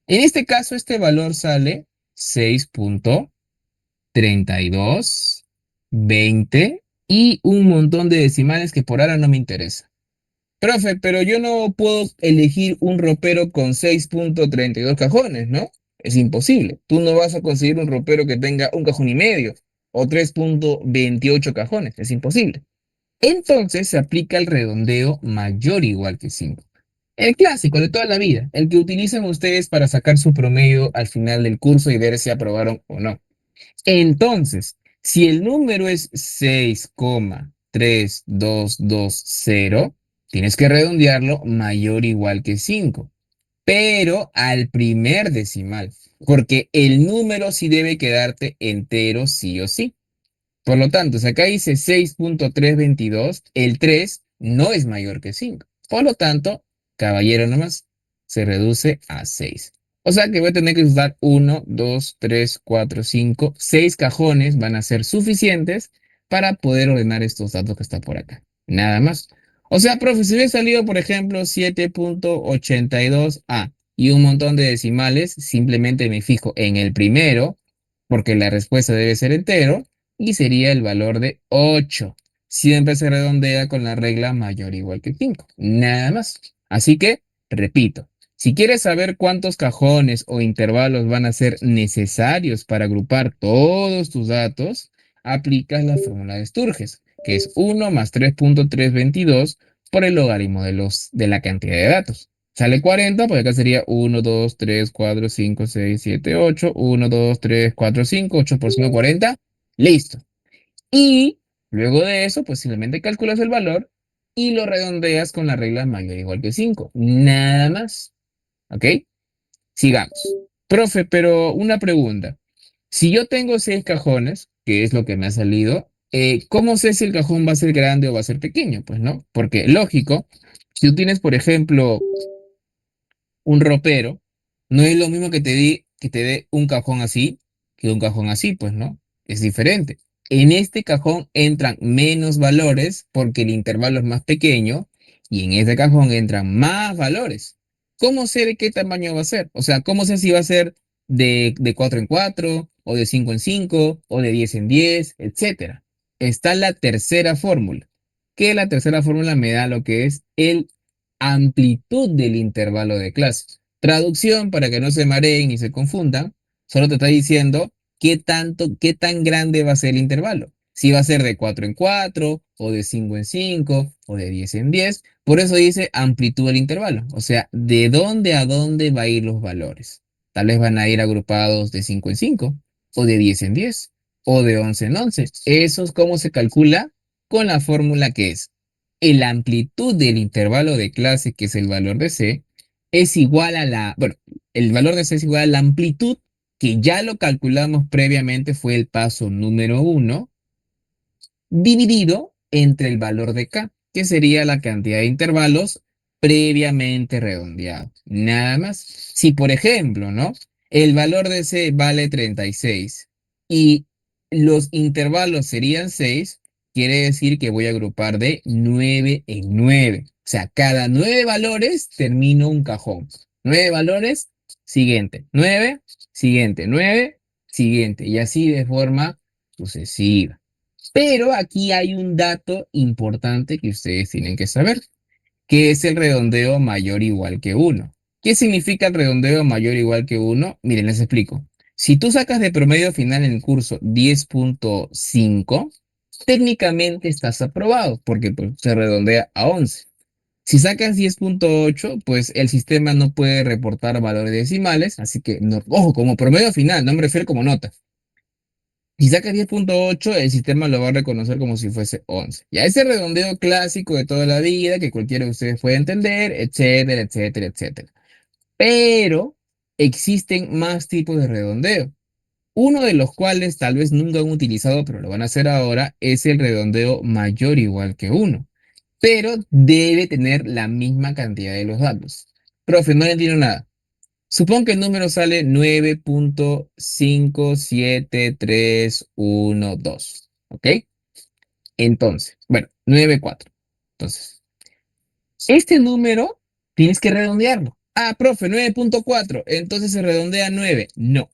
En este caso, este valor sale 6,32, 20 y un montón de decimales que por ahora no me interesa. Profe, pero yo no puedo elegir un ropero con 6,32 cajones, ¿no? Es imposible. Tú no vas a conseguir un ropero que tenga un cajón y medio o 3,28 cajones. Es imposible. Entonces se aplica el redondeo mayor o igual que 5. El clásico de toda la vida, el que utilizan ustedes para sacar su promedio al final del curso y ver si aprobaron o no. Entonces, si el número es 6,3220, tienes que redondearlo mayor o igual que 5, pero al primer decimal, porque el número sí debe quedarte entero sí o sí. Por lo tanto, si acá dice 6,322, el 3 no es mayor que 5. Por lo tanto, caballero nomás, se reduce a 6. O sea que voy a tener que usar 1, 2, 3, 4, 5, 6 cajones van a ser suficientes para poder ordenar estos datos que están por acá. Nada más. O sea, profe, si hubiera salido, por ejemplo, 7,82. y un montón de decimales, simplemente me fijo en el primero, porque la respuesta debe ser entero, y sería el valor de 8. Siempre se redondea con la regla mayor o igual que 5. Nada más. Así que, repito, si quieres saber cuántos cajones o intervalos van a ser necesarios para agrupar todos tus datos, aplicas la fórmula de Sturges, que es 1 más 3.322 por el logaritmo de la cantidad de datos. Sale 40, pues acá sería 1, 2, 3, 4, 5, 6, 7, 8. 1, 2, 3, 4, 5, 8 por 5, 40. Listo. Y luego de eso, pues simplemente calculas el valor y lo redondeas con la regla mayor o igual que 5. Nada más. ¿Ok? Sigamos. Profe, pero una pregunta. Si yo tengo 6 cajones, que es lo que me ha salido, ¿cómo sé si el cajón va a ser grande o va a ser pequeño? Pues no, porque lógico, si tú tienes, por ejemplo, un ropero, no es lo mismo que te dé un cajón así que un cajón así, pues no, es diferente. En este cajón entran menos valores porque el intervalo es más pequeño y en este cajón entran más valores. ¿Cómo sé de qué tamaño va a ser? O sea, ¿cómo sé si va a ser de 4 en 4 o de 5 en 5 o de 10 en 10, etcétera? Está la tercera fórmula, que la tercera fórmula me da lo que es el amplitud del intervalo de clase. Traducción para que no se mareen y se confundan, solo te está diciendo qué tan grande va a ser el intervalo. Si va a ser de 4 en 4, o de 5 en 5, o de 10 en 10. Por eso dice amplitud del intervalo. O sea, de dónde a dónde va a ir los valores. Tal vez van a ir agrupados de 5 en 5, o de 10 en 10, o de 11 en 11. Eso es cómo se calcula con la fórmula que es la amplitud del intervalo de clase, que es el valor de C, es igual a bueno, el valor de C es igual a la amplitud, que ya lo calculamos previamente, fue el paso número 1, dividido entre el valor de K, que sería la cantidad de intervalos previamente redondeado. Nada más. Si, por ejemplo, ¿no? El valor de C vale 36 y los intervalos serían 6, quiere decir que voy a agrupar de 9 en 9. O sea, cada 9 valores termino un cajón. 9 valores, siguiente. 9, siguiente. 9, siguiente. Y así de forma sucesiva. Pero aquí hay un dato importante que ustedes tienen que saber, que es el redondeo mayor o igual que 1. ¿Qué significa el redondeo mayor o igual que 1? Miren, les explico. Si tú sacas de promedio final en el curso 10.5, técnicamente estás aprobado porque pues, se redondea a 11. Si sacas 10.8, pues el sistema no puede reportar valores decimales, así que, no, ojo, como promedio final, no me refiero como nota. Si saca 10.8, el sistema lo va a reconocer como si fuese 11. Ya ese redondeo clásico de toda la vida, que cualquiera de ustedes puede entender, etcétera, etcétera, etcétera. Pero existen más tipos de redondeo. Uno de los cuales tal vez nunca han utilizado, pero lo van a hacer ahora, es el redondeo mayor o igual que 1. Pero debe tener la misma cantidad de los datos. Profe, no le entiendo nada. Supón que el número sale 9.57312. ¿Ok? Entonces, bueno, 94. Entonces, este número tienes que redondearlo. Ah, profe, 9.4. Entonces se redondea a 9. No.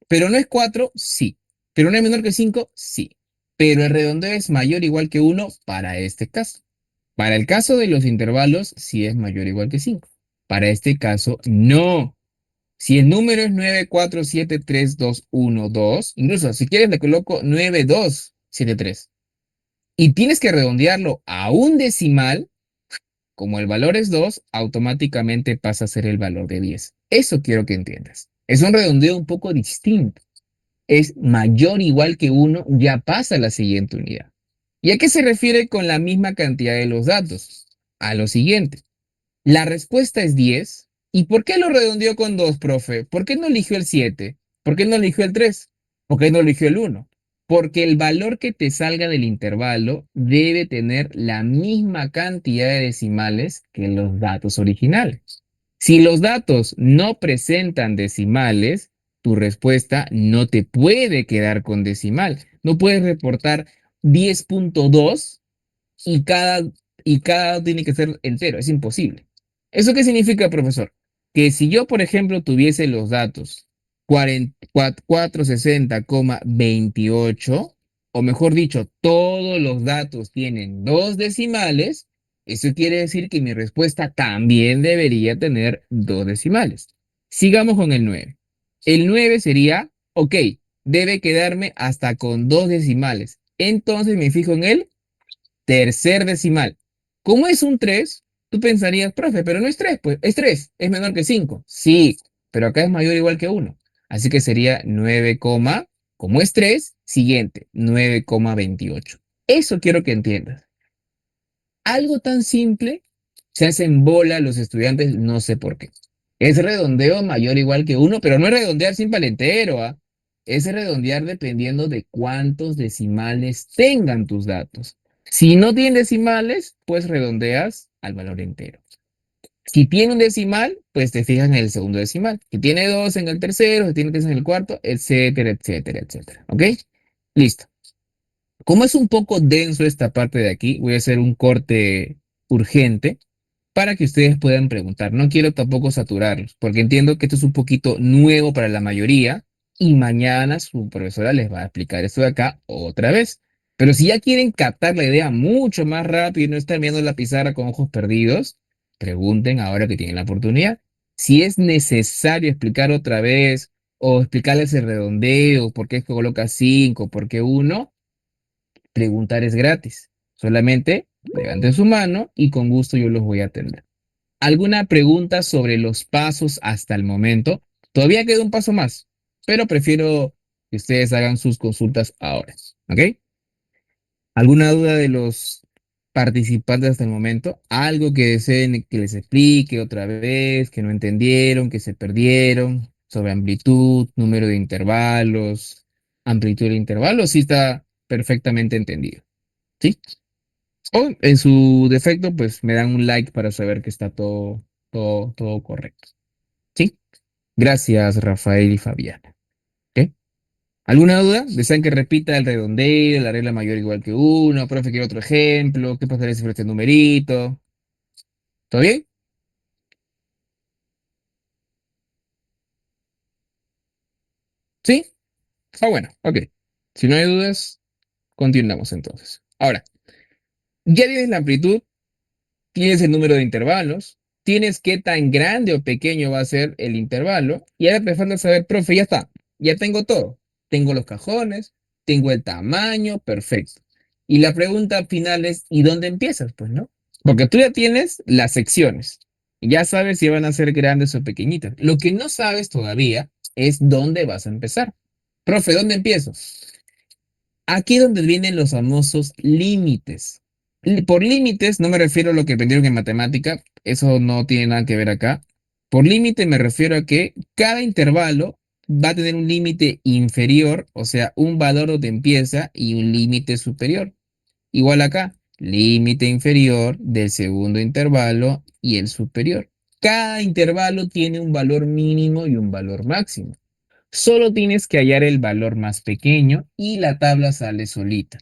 Pero no es 4, sí. Pero no es menor que 5, sí. Pero el redondeo es mayor o igual que 1 para este caso. Para el caso de los intervalos, sí es mayor o igual que 5. Para este caso, no. Si el número es 9473212, incluso si quieres le coloco 9273 y tienes que redondearlo a un decimal, como el valor es 2, automáticamente pasa a ser el valor de 10. Eso quiero que entiendas. Es un redondeo un poco distinto. Es mayor o igual que 1, ya pasa a la siguiente unidad. ¿Y a qué se refiere con la misma cantidad de los datos? A lo siguiente. La respuesta es 10. ¿Y por qué lo redondeó con 2, profe? ¿Por qué no eligió el 7? ¿Por qué no eligió el 3? ¿Por qué no eligió el 1? Porque el valor que te salga del intervalo debe tener la misma cantidad de decimales que los datos originales. Si los datos no presentan decimales, tu respuesta no te puede quedar con decimal. No puedes reportar 10.2 y cada tiene que ser entero. Es imposible. ¿Eso qué significa, profesor? que si yo, por ejemplo, tuviese los datos 460,28, o mejor dicho, todos los datos tienen dos decimales, eso quiere decir que mi respuesta también debería tener dos decimales. Sigamos con el 9. El 9 sería, ok, debe quedarme hasta con dos decimales. Entonces me fijo en el tercer decimal. Como es un 3, tú pensarías, profe, pero no es 3, pues es 3, es menor que 5. Sí, pero acá es mayor o igual que 1. Así que sería 9, como es 3, siguiente, 9,28. Eso quiero que entiendas. Algo tan simple se hacen bola los estudiantes, no sé por qué. Es redondeo mayor o igual que 1, pero no es redondear sin palentero, ¿ah? Es redondear dependiendo de cuántos decimales tengan tus datos. Si no tienen decimales, pues redondeas al valor entero. Si tiene un decimal, pues te fijas en el segundo decimal. Si tiene dos en el tercero, si tiene tres en el cuarto, etcétera, etcétera, etcétera. ¿Ok? Listo. Como es un poco denso esta parte de aquí, voy a hacer un corte urgente para que ustedes puedan preguntar. No quiero tampoco saturarlos, porque entiendo que esto es un poquito nuevo para la mayoría y mañana su profesora les va a explicar esto de acá otra vez. Pero si ya quieren captar la idea mucho más rápido y no estar viendo la pizarra con ojos perdidos, pregunten ahora que tienen la oportunidad. Si es necesario explicar otra vez o explicarles el redondeo, por qué coloca 5, por qué 1, preguntar es gratis. Solamente levanten su mano y con gusto yo los voy a atender. ¿Alguna pregunta sobre los pasos hasta el momento? Todavía queda un paso más, pero prefiero que ustedes hagan sus consultas ahora. ¿Ok? ¿Alguna duda de los participantes hasta el momento? ¿Algo que deseen que les explique otra vez, que no entendieron, que se perdieron? Sobre amplitud, número de intervalos, amplitud de intervalos, sí está perfectamente entendido. ¿Sí? O en su defecto, pues me dan un like para saber que está todo correcto. ¿Sí? Gracias, Rafael y Fabiana. ¿Ok? ¿Alguna duda? ¿Desean que repita el redondeo, la regla mayor igual que uno? Profe, quiero otro ejemplo. ¿Qué pasaría si fuera este numerito? ¿Todo bien? ¿Sí? Ah, bueno, ok. Si no hay dudas, continuamos entonces. Ahora, ya tienes la amplitud, tienes el número de intervalos, tienes qué tan grande o pequeño va a ser el intervalo, y ahora te falta saber, profe, ya está, ya tengo todo. Tengo los cajones, tengo el tamaño, perfecto. Y la pregunta final es, ¿y dónde empiezas? Pues, ¿no? Porque tú ya tienes las secciones, ya sabes si van a ser grandes o pequeñitas. Lo que no sabes todavía es dónde vas a empezar. Profe, ¿dónde empiezo? Aquí es donde vienen los famosos límites. Por límites no me refiero a lo que aprendieron en matemática, eso no tiene nada que ver acá. Por límite me refiero a que cada intervalo va a tener un límite inferior, o sea, un valor donde empieza y un límite superior. Igual acá, límite inferior del segundo intervalo y el superior. Cada intervalo tiene un valor mínimo y un valor máximo. Solo tienes que hallar el valor más pequeño y la tabla sale solita.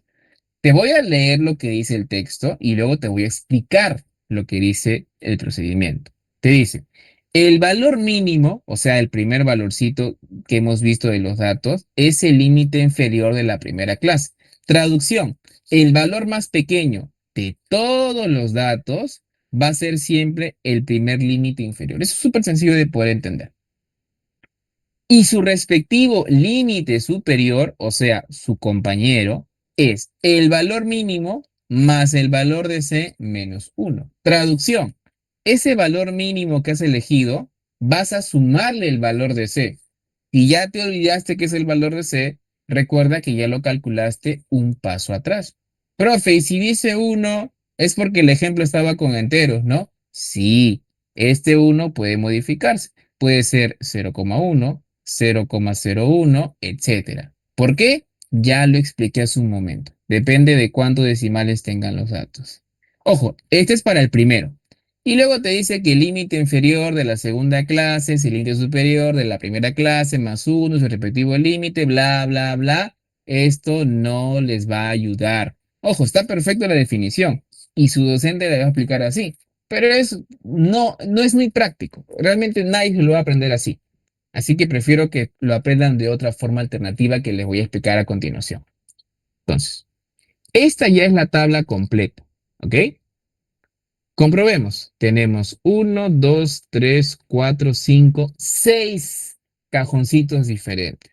Te voy a leer lo que dice el texto y luego te voy a explicar lo que dice el procedimiento. Te dice, el valor mínimo, o sea, el primer valorcito que hemos visto de los datos, es el límite inferior de la primera clase. Traducción, el valor más pequeño de todos los datos va a ser siempre el primer límite inferior. Eso es súper sencillo de poder entender y su respectivo límite superior, o sea, su compañero, es el valor mínimo más el valor de C menos 1. Traducción, ese valor mínimo que has elegido, vas a sumarle el valor de C. Si ya te olvidaste que es el valor de C, recuerda que ya lo calculaste un paso atrás. Profe, y si dice 1, es porque el ejemplo estaba con enteros, ¿no? Sí, este 1 puede modificarse. Puede ser 0,1, 0,01, etcétera. ¿Por qué? Ya lo expliqué hace un momento. Depende de cuántos decimales tengan los datos. Ojo, este es para el primero. Y luego te dice que el límite inferior de la segunda clase es el límite superior de la primera clase más uno, su respectivo límite, bla, bla, bla. Esto no les va a ayudar. Ojo, está perfecto la definición. Y su docente le va a explicar así. pero no es muy práctico. Realmente nadie se lo va a aprender así. Así que prefiero que lo aprendan de otra forma alternativa que les voy a explicar a continuación. Entonces, esta ya es la tabla completa, ¿ok? Comprobemos. Tenemos uno, 2, 3, 4, 5, 6 cajoncitos diferentes.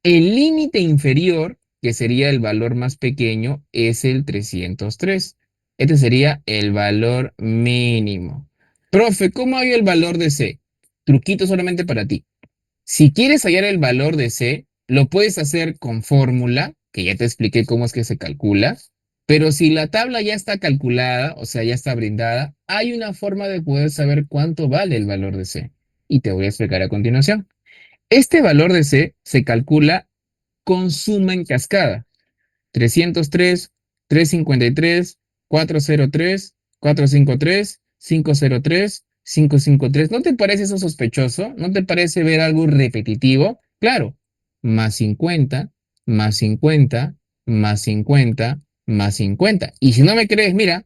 El límite inferior, que sería el valor más pequeño, es el 303. Este sería el valor mínimo. Profe, ¿cómo hay el valor de C? Truquito solamente para ti. Si quieres hallar el valor de C, lo puedes hacer con fórmula, que ya te expliqué cómo es que se calcula, pero si la tabla ya está calculada, o sea, ya está brindada, hay una forma de poder saber cuánto vale el valor de C. Y te voy a explicar a continuación. Este valor de C se calcula con suma en cascada. 303, 353, 403, 453, 503, 553. ¿No te parece eso sospechoso? ¿No te parece ver algo repetitivo? Claro, más 50, más 50, más 50, más 50. Y si no me crees, mira,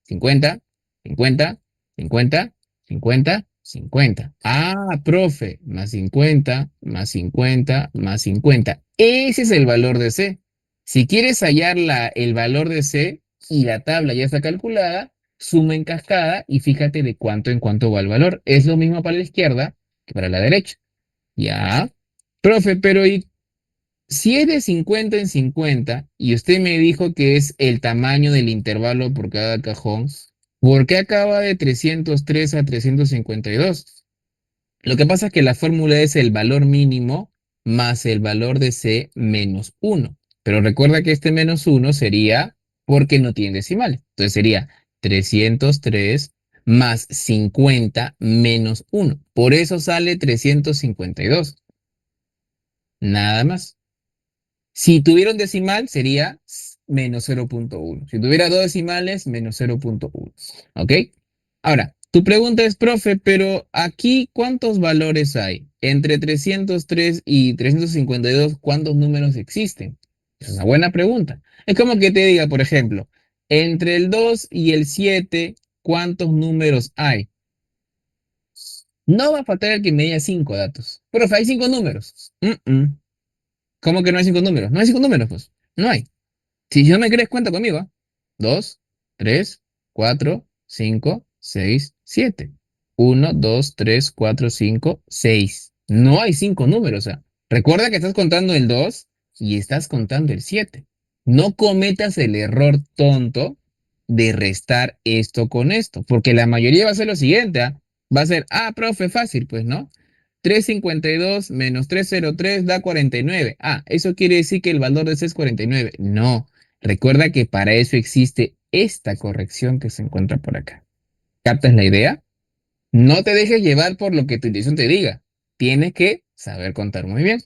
50, 50, 50, 50, 50. Ah, profe, más 50, más 50, más 50. Ese es el valor de C. Si quieres hallar el valor de C y la tabla ya está calculada, suma en cascada y fíjate de cuánto en cuánto va el valor. Es lo mismo para la izquierda que para la derecha. Ya. Profe, pero ¿y si es de 50 en 50 y usted me dijo que es el tamaño del intervalo por cada cajón, ¿por qué acaba de 303 a 352? Lo que pasa es que la fórmula es el valor mínimo más el valor de C menos uno. Pero recuerda que este menos uno sería porque no tiene decimales. Entonces sería 303 más 50 menos uno. Por eso sale 352. Nada más. Si tuviera un decimal, sería menos 0,1. Si tuviera dos decimales, menos 0,1. ¿Ok? Ahora, tu pregunta es, profe, pero aquí, ¿cuántos valores hay? Entre 303 y 352, ¿cuántos números existen? Es una buena pregunta. Es como que te diga, por ejemplo, entre el 2 y el 7, ¿cuántos números hay? No va a faltar el que me diga 5 datos. Profe, hay 5 números. ¿Cómo que no hay 5 números? No hay 5 números, pues. No hay. Si no me crees, cuenta conmigo. 2, 3, 4, 5, 6, 7. 1, 2, 3, 4, 5, 6. No hay 5 números. O sea, recuerda que estás contando el 2 y estás contando el 7. No cometas el error tonto de restar esto con esto, porque la mayoría va a ser lo siguiente. Va a ser, profe, fácil, pues no. 352 menos 303 da 49. Eso quiere decir que el valor de C es 49. No. Recuerda que para eso existe esta corrección que se encuentra por acá. ¿Captas la idea? No te dejes llevar por lo que tu intuición te diga. Tienes que saber contar muy bien.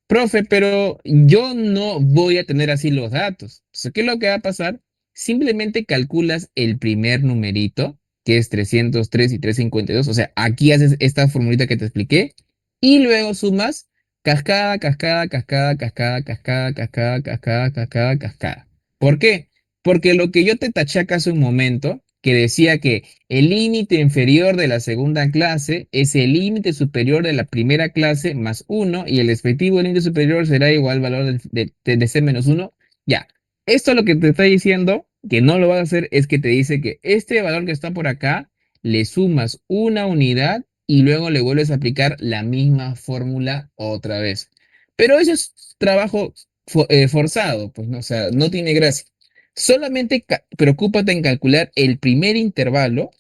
Profe, pero yo no voy a tener así los datos. Entonces, ¿qué es lo que va a pasar? Simplemente calculas el primer numerito, que es 303 y 352. O sea, aquí haces esta formulita que te expliqué y luego sumas cascada, cascada, cascada, cascada, cascada, cascada, cascada, cascada, cascada. ¿Por qué? Porque lo que yo te taché acá hace un momento, que decía que el límite inferior de la segunda clase es el límite superior de la primera clase más uno y el respectivo límite superior será igual al valor de C menos uno. Ya, esto lo que te está diciendo, que no lo vas a hacer, es que te dice que este valor que está por acá, le sumas una unidad y luego le vuelves a aplicar la misma fórmula otra vez. Pero eso es trabajo forzado, pues no, o sea, no tiene gracia. Solamente preocúpate en calcular el primer intervalo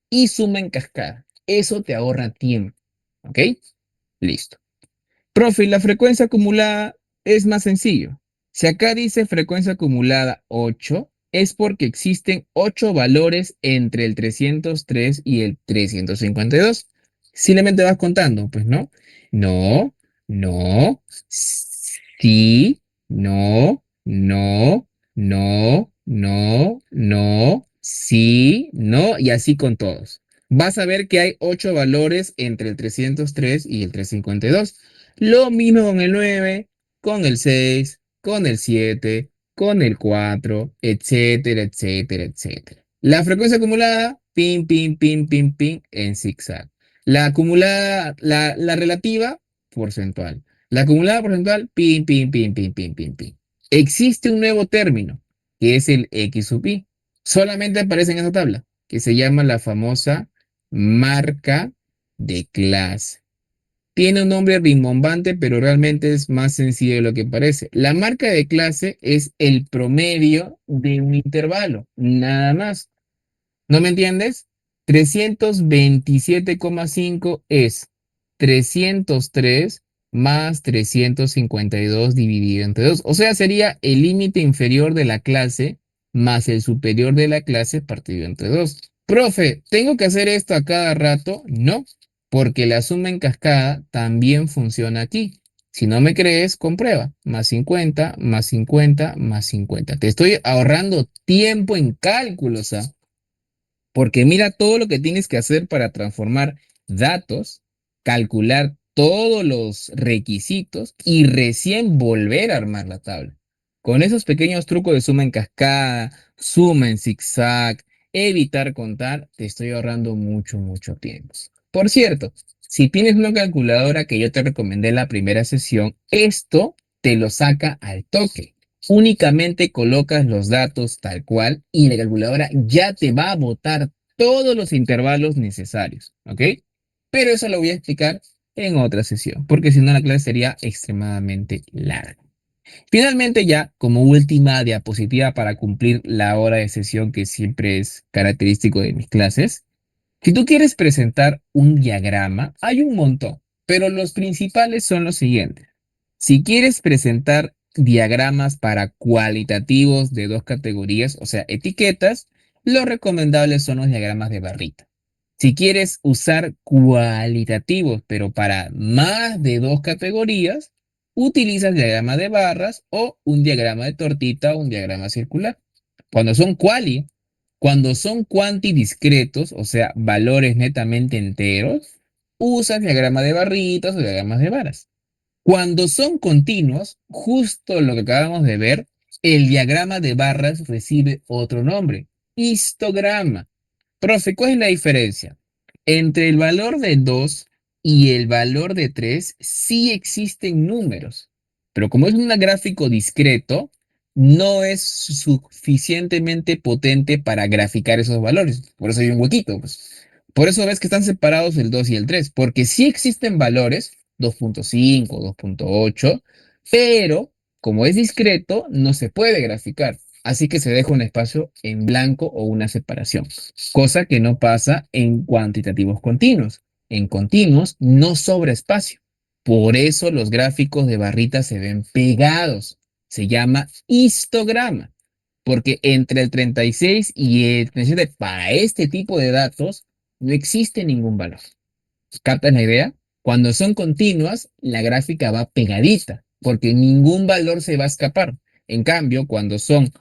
y suma en cascada. Eso te ahorra tiempo. ¿Ok? Listo. Profe, ¿y la frecuencia acumulada es más sencillo? Si acá dice frecuencia acumulada 8, es porque existen 8 valores entre el 303 y el 352. Simplemente vas contando, pues no. No, no, sí, no, no, no, no, no, sí, no, y así con todos. Vas a ver que hay 8 valores entre el 303 y el 352. Lo mismo con el 9, con el 6, con el 7, con el 4, etcétera, etcétera, etcétera. La frecuencia acumulada, pin, pin, pin, pin, pin, en zigzag. La acumulada, la relativa, porcentual. La acumulada porcentual, pin, pin, pin, pin, pin, pin, pin. Existe un nuevo término, que es el X sub i. Solamente aparece en esa tabla, que se llama la famosa marca de clase. Tiene un nombre rimbombante, pero realmente es más sencillo de lo que parece. La marca de clase es el promedio de un intervalo, nada más. ¿No me entiendes? 327,5 es 303 más 352 dividido entre 2. O sea, sería el límite inferior de la clase más el superior de la clase partido entre 2. Profe, ¿tengo que hacer esto a cada rato? No, porque la suma en cascada también funciona aquí. Si no me crees, comprueba. Más 50, más 50, más 50. Te estoy ahorrando tiempo en cálculos, ¿ah? Porque mira todo lo que tienes que hacer para transformar datos, calcular todos los requisitos y recién volver a armar la tabla. Con esos pequeños trucos de suma en cascada, suma en zigzag, evitar contar, te estoy ahorrando mucho, mucho tiempo. Por cierto, si tienes una calculadora que yo te recomendé en la primera sesión, esto te lo saca al toque. Únicamente colocas los datos tal cual y la calculadora ya te va a botar todos los intervalos necesarios, ¿ok? Pero eso lo voy a explicar en otra sesión, porque si no la clase sería extremadamente larga. Finalmente ya, como última diapositiva para cumplir la hora de sesión que siempre es característico de mis clases, si tú quieres presentar un diagrama, hay un montón, pero los principales son los siguientes. Si quieres presentar diagramas para cualitativos de dos categorías, o sea, etiquetas, lo recomendable son los diagramas de barrita. Si quieres usar cualitativos, pero para más de dos categorías, utilizas diagrama de barras o un diagrama de tortita o un diagrama circular. Cuando son quali, cuando son cuanti discretos, o sea, valores netamente enteros, usas diagrama de barritas o diagramas de varas. Cuando son continuos, justo lo que acabamos de ver, el diagrama de barras recibe otro nombre, histograma. Profe, ¿cuál es la diferencia? Entre el valor de 2 y el valor de 3 sí existen números, pero como es un gráfico discreto, no es suficientemente potente para graficar esos valores. Por eso hay un huequito, pues. Por eso ves que están separados el 2 y el 3, porque sí existen valores 2.5, 2.8, pero como es discreto, no se puede graficar. Así que se deja un espacio en blanco o una separación, cosa que no pasa en cuantitativos continuos. En continuos no sobra espacio. Por eso los gráficos de barritas se ven pegados. Se llama histograma, porque entre el 36 y el 37 para este tipo de datos no existe ningún valor. ¿Captas la idea? Cuando son continuas, la gráfica va pegadita, porque ningún valor se va a escapar. En cambio, cuando son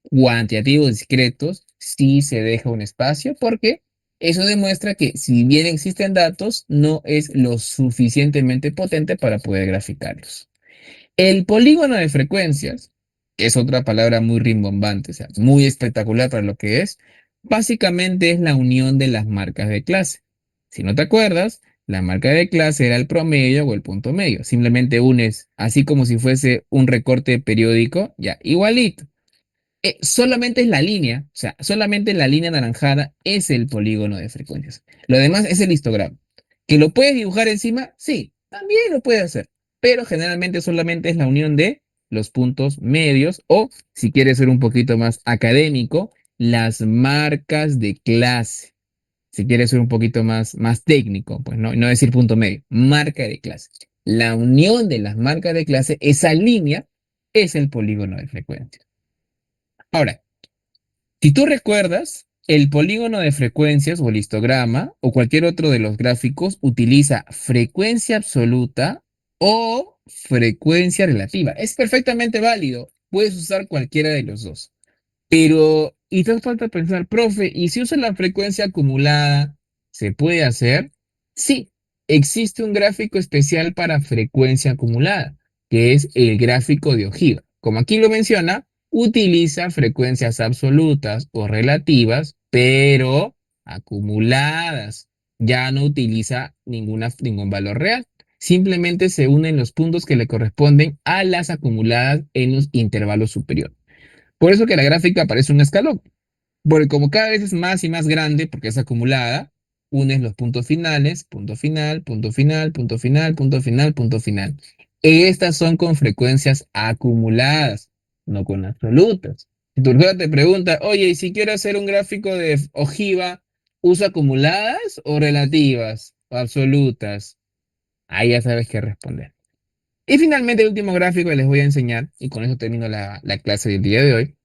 cuantitativos discretos, sí se deja un espacio, porque eso demuestra que si bien existen datos, no es lo suficientemente potente para poder graficarlos. El polígono de frecuencias, que es otra palabra muy rimbombante, o sea, muy espectacular para lo que es, básicamente es la unión de las marcas de clase. Si no te acuerdas, la marca de clase era el promedio o el punto medio. Simplemente unes, así como si fuese un recorte periódico, ya, igualito. Solamente es la línea, o sea, solamente la línea anaranjada es el polígono de frecuencias. Lo demás es el histograma. ¿Que lo puedes dibujar encima? Sí, también lo puedes hacer, pero generalmente solamente es la unión de los puntos medios o, si quieres ser un poquito más académico, las marcas de clase. Si quieres ser un poquito más técnico, pues no decir punto medio, marca de clase. La unión de las marcas de clase, esa línea, es el polígono de frecuencias. Ahora, si tú recuerdas, el polígono de frecuencias o el histograma o cualquier otro de los gráficos utiliza frecuencia absoluta o frecuencia relativa. Es perfectamente válido. Puedes usar cualquiera de los dos. Pero, y te hace falta pensar, profe, ¿y si uso la frecuencia acumulada, se puede hacer? Sí, existe un gráfico especial para frecuencia acumulada, que es el gráfico de ojiva. Como aquí lo menciona, utiliza frecuencias absolutas o relativas, pero acumuladas. Ya no utiliza ningún valor real. Simplemente se unen los puntos que le corresponden a las acumuladas en los intervalos superiores. Por eso que la gráfica parece un escalón. Porque como cada vez es más y más grande, porque es acumulada, unes los puntos finales, punto final, punto final, punto final, punto final, punto final. Estas son con frecuencias acumuladas, no con absolutas. Si tu profesor te pregunta, oye, ¿y si quiero hacer un gráfico de ojiva, uso acumuladas o relativas o absolutas? Ahí ya sabes qué responder. Y finalmente el último gráfico que les voy a enseñar, y con eso termino la clase del día de hoy,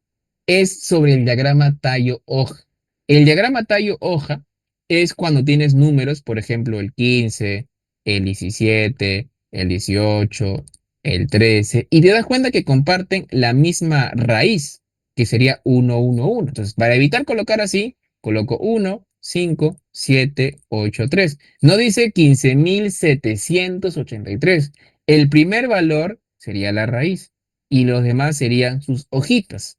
es sobre el diagrama tallo-hoja. El diagrama tallo-hoja es cuando tienes números, por ejemplo, el 15, el 17, el 18, el 13, y te das cuenta que comparten la misma raíz, que sería 1, 1, 1. Entonces, para evitar colocar así, coloco 1, 5, 7, 8, 3. No dice 15.783. El primer valor sería la raíz y los demás serían sus hojitas.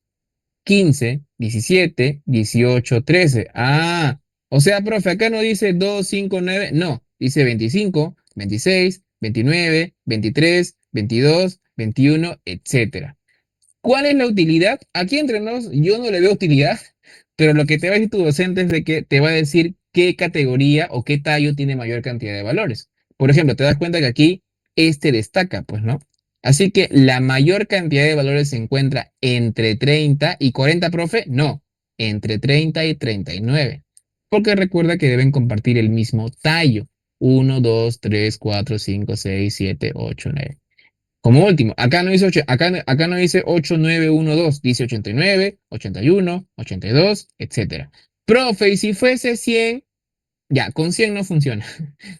15, 17, 18, 13. Ah, o sea, profe, acá no dice 2, 5, 9, no, dice 25, 26, 29, 23, 22, 21, etcétera. ¿Cuál es la utilidad? Aquí entre nos, yo no le veo utilidad, pero lo que te va a decir tu docente es de que te va a decir qué categoría o qué tallo tiene mayor cantidad de valores. Por ejemplo, te das cuenta que aquí este destaca, pues, ¿no? Así que la mayor cantidad de valores se encuentra entre 30 y 40, profe. No, entre 30 y 39. Porque recuerda que deben compartir el mismo tallo. 1, 2, 3, 4, 5, 6, 7, 8, 9. Como último, acá no dice, acá no dice 8912, dice 89, 81, 82, etcétera. Profe, y si fuese 100, ya, con 100 no funciona.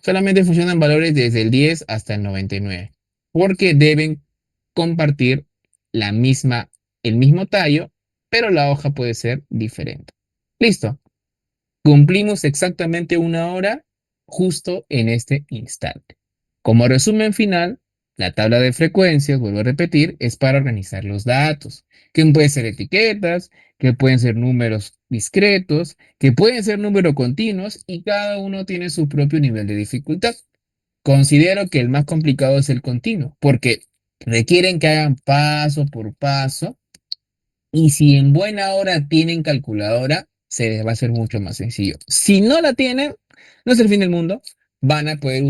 Solamente funcionan valores desde el 10 hasta el 99, porque deben compartir el mismo tallo, pero la hoja puede ser diferente. Listo. Cumplimos exactamente una hora justo en este instante. Como resumen final, la tabla de frecuencias, vuelvo a repetir, es para organizar los datos, que pueden ser etiquetas, que pueden ser números discretos, que pueden ser números continuos y cada uno tiene su propio nivel de dificultad. Considero que el más complicado es el continuo, porque requieren que hagan paso por paso y si en buena hora tienen calculadora, se les va a hacer mucho más sencillo. Si no la tienen, no es el fin del mundo. Van a poder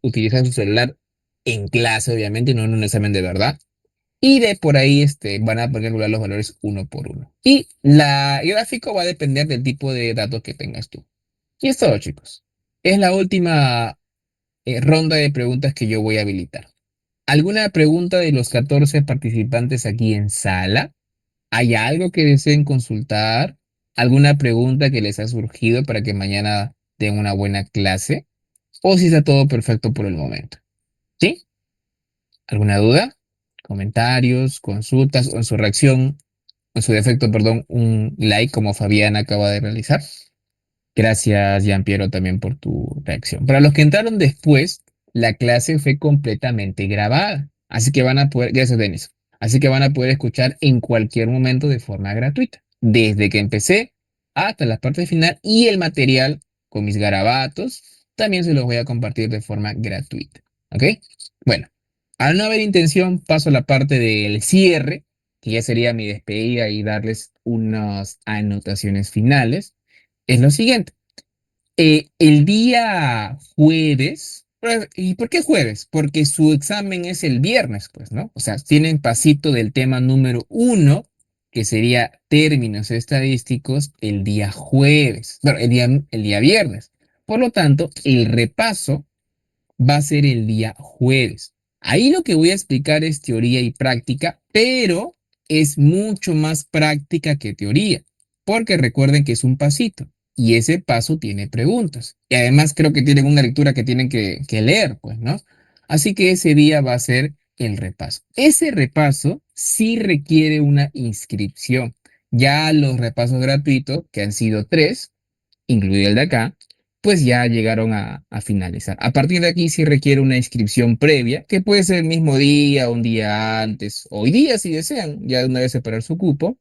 utilizar su celular en clase, obviamente, y no en un examen de verdad. Y de por ahí van a poder calcular los valores uno por uno. Y el gráfico va a depender del tipo de datos que tengas tú. Y es todo, chicos. Es la última ronda de preguntas que yo voy a habilitar. ¿Alguna pregunta de los 14 participantes aquí en sala? ¿Hay algo que deseen consultar? ¿Alguna pregunta que les ha surgido para que mañana den una buena clase? ¿O si está todo perfecto por el momento? ¿Sí? ¿Alguna duda? ¿Comentarios, consultas o en su reacción, en su defecto, perdón, un like como Fabián acaba de realizar? Gracias, Piero, también por tu reacción. Para los que entraron después, la clase fue completamente grabada. Así que van a poder, gracias, Denis. Así que van a poder escuchar en cualquier momento de forma gratuita. Desde que empecé hasta la parte final y el material con mis garabatos, también se los voy a compartir de forma gratuita. ¿Ok? Bueno, al no haber intención, paso a la parte del cierre, que ya sería mi despedida y darles unas anotaciones finales es lo siguiente. El día jueves, ¿y por qué jueves? Porque su examen es el viernes, pues, ¿no? O sea, tienen pasito del tema número uno, que sería términos estadísticos, el día jueves, bueno, el día viernes. Por lo tanto, el repaso va a ser el día jueves. Ahí lo que voy a explicar es teoría y práctica, pero es mucho más práctica que teoría, porque recuerden que es un pasito y ese paso tiene preguntas. Y además creo que tienen una lectura que tienen que leer, pues, ¿no? Así que ese día va a ser el repaso. Ese repaso sí requiere una inscripción. Ya los repasos gratuitos, que han sido tres, incluido el de acá, pues ya llegaron a finalizar. A partir de aquí sí requiere una inscripción previa, que puede ser el mismo día, un día antes, hoy día si desean, ya de una vez separar su cupo.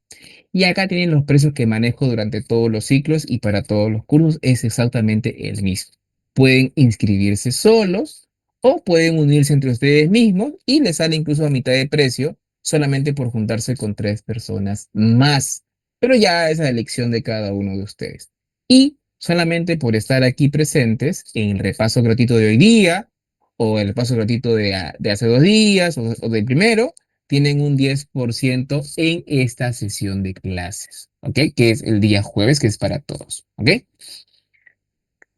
Y acá tienen los precios que manejo durante todos los ciclos y para todos los cursos es exactamente el mismo. Pueden inscribirse solos o pueden unirse entre ustedes mismos y les sale incluso a mitad de precio solamente por juntarse con 3 personas más. Pero ya es la elección de cada uno de ustedes. Y solamente por estar aquí presentes en el repaso gratuito de hoy día o el repaso gratuito de hace 2 días o del primero tienen un 10% en esta sesión de clases, ¿ok? Que es el día jueves, que es para todos, ¿ok?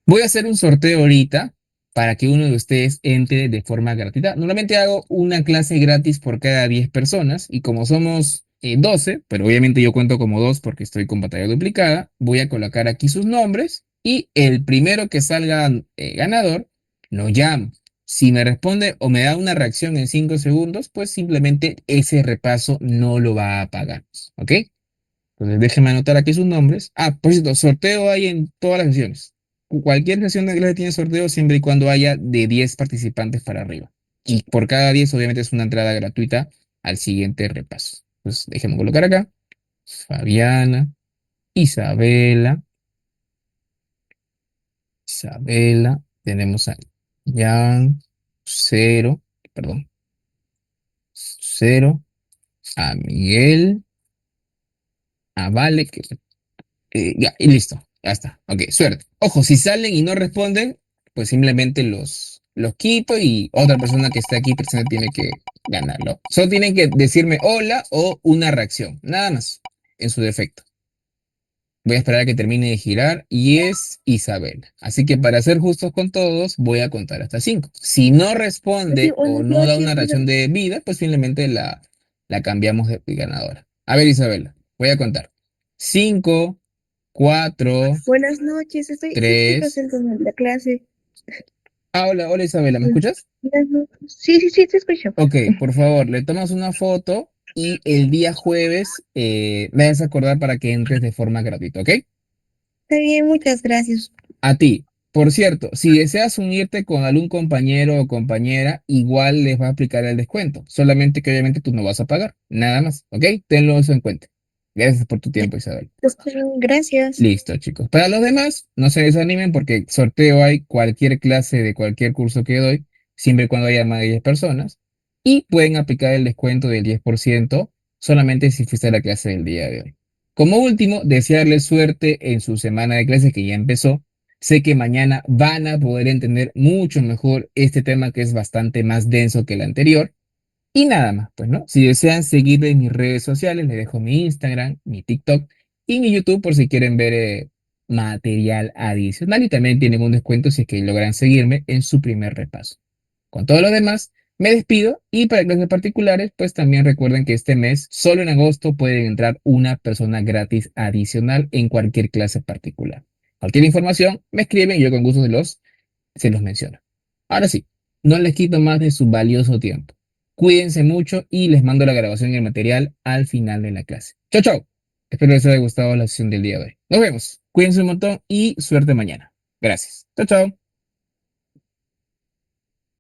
Voy a hacer un sorteo ahorita para que uno de ustedes entre de forma gratuita. Normalmente hago una clase gratis por cada 10 personas y como somos 12, pero obviamente yo cuento como 2 porque estoy con pantalla duplicada, voy a colocar aquí sus nombres y el primero que salga ganador lo llamo. Si me responde o me da una reacción en 5 segundos, pues simplemente ese repaso no lo va a pagar, ¿ok? Entonces déjenme anotar aquí sus nombres. Ah, por cierto, sorteo hay en todas las sesiones. Cualquier sesión de clase tiene sorteo siempre y cuando haya de 10 participantes para arriba. Y por cada 10 obviamente es una entrada gratuita al siguiente repaso. Entonces déjenme colocar acá. Fabiana, Isabela, Isabela. Tenemos a Jan, Cero, perdón, Cero, a Miguel, a Vale, que ya, y listo. Ya está. Ok, suerte. Ojo, si salen y no responden, pues simplemente los quito y otra persona que esté aquí presente tiene que ganarlo. Solo tienen que decirme hola o una reacción. Nada más, en su defecto. Voy a esperar a que termine de girar y es Isabel. Así que para ser justos con todos, voy a contar hasta 5. Si no Sí, responde o buenas no da noches, una reacción de vida, pues simplemente la cambiamos de ganadora. A ver, Isabela, voy a contar. 5, 4, buenas noches, sí estoy 3. presente en la clase. Ah, hola, hola Isabela, ¿me escuchas? Buenas noches. Sí, sí, sí, te escucho. Ok, por favor, le tomas una foto y el día jueves me vas a acordar para que entres de forma gratuita, ¿ok? Está bien, muchas gracias. A ti. Por cierto, si deseas unirte con algún compañero o compañera, igual les va a aplicar el descuento. Solamente que obviamente tú no vas a pagar. Nada más, ¿ok? Tenlo eso en cuenta. Gracias por tu tiempo, Isabel. Está bien, gracias. Listo, chicos. Para los demás, no se desanimen porque sorteo hay cualquier clase de cualquier curso que doy, siempre y cuando haya más de 10 personas. Y pueden aplicar el descuento del 10% solamente si fuiste a la clase del día de hoy. Como último, desearles suerte en su semana de clases que ya empezó. Sé que mañana van a poder entender mucho mejor este tema que es bastante más denso que el anterior. Y nada más, pues, ¿no? Si desean seguirme en mis redes sociales, les dejo mi Instagram, mi TikTok y mi YouTube por si quieren ver material adicional. Y también tienen un descuento si es que logran seguirme en su primer repaso. Con todo lo demás, me despido y para clases particulares, pues también recuerden que este mes, solo en agosto, pueden entrar una persona gratis adicional en cualquier clase particular. Cualquier información, me escriben y yo con gusto se los menciono. Ahora sí, no les quito más de su valioso tiempo. Cuídense mucho y les mando la grabación y el material al final de la clase. Chau, chau. Espero les haya gustado la sesión del día de hoy. Nos vemos. Cuídense un montón y suerte mañana. Gracias. Chau, chau.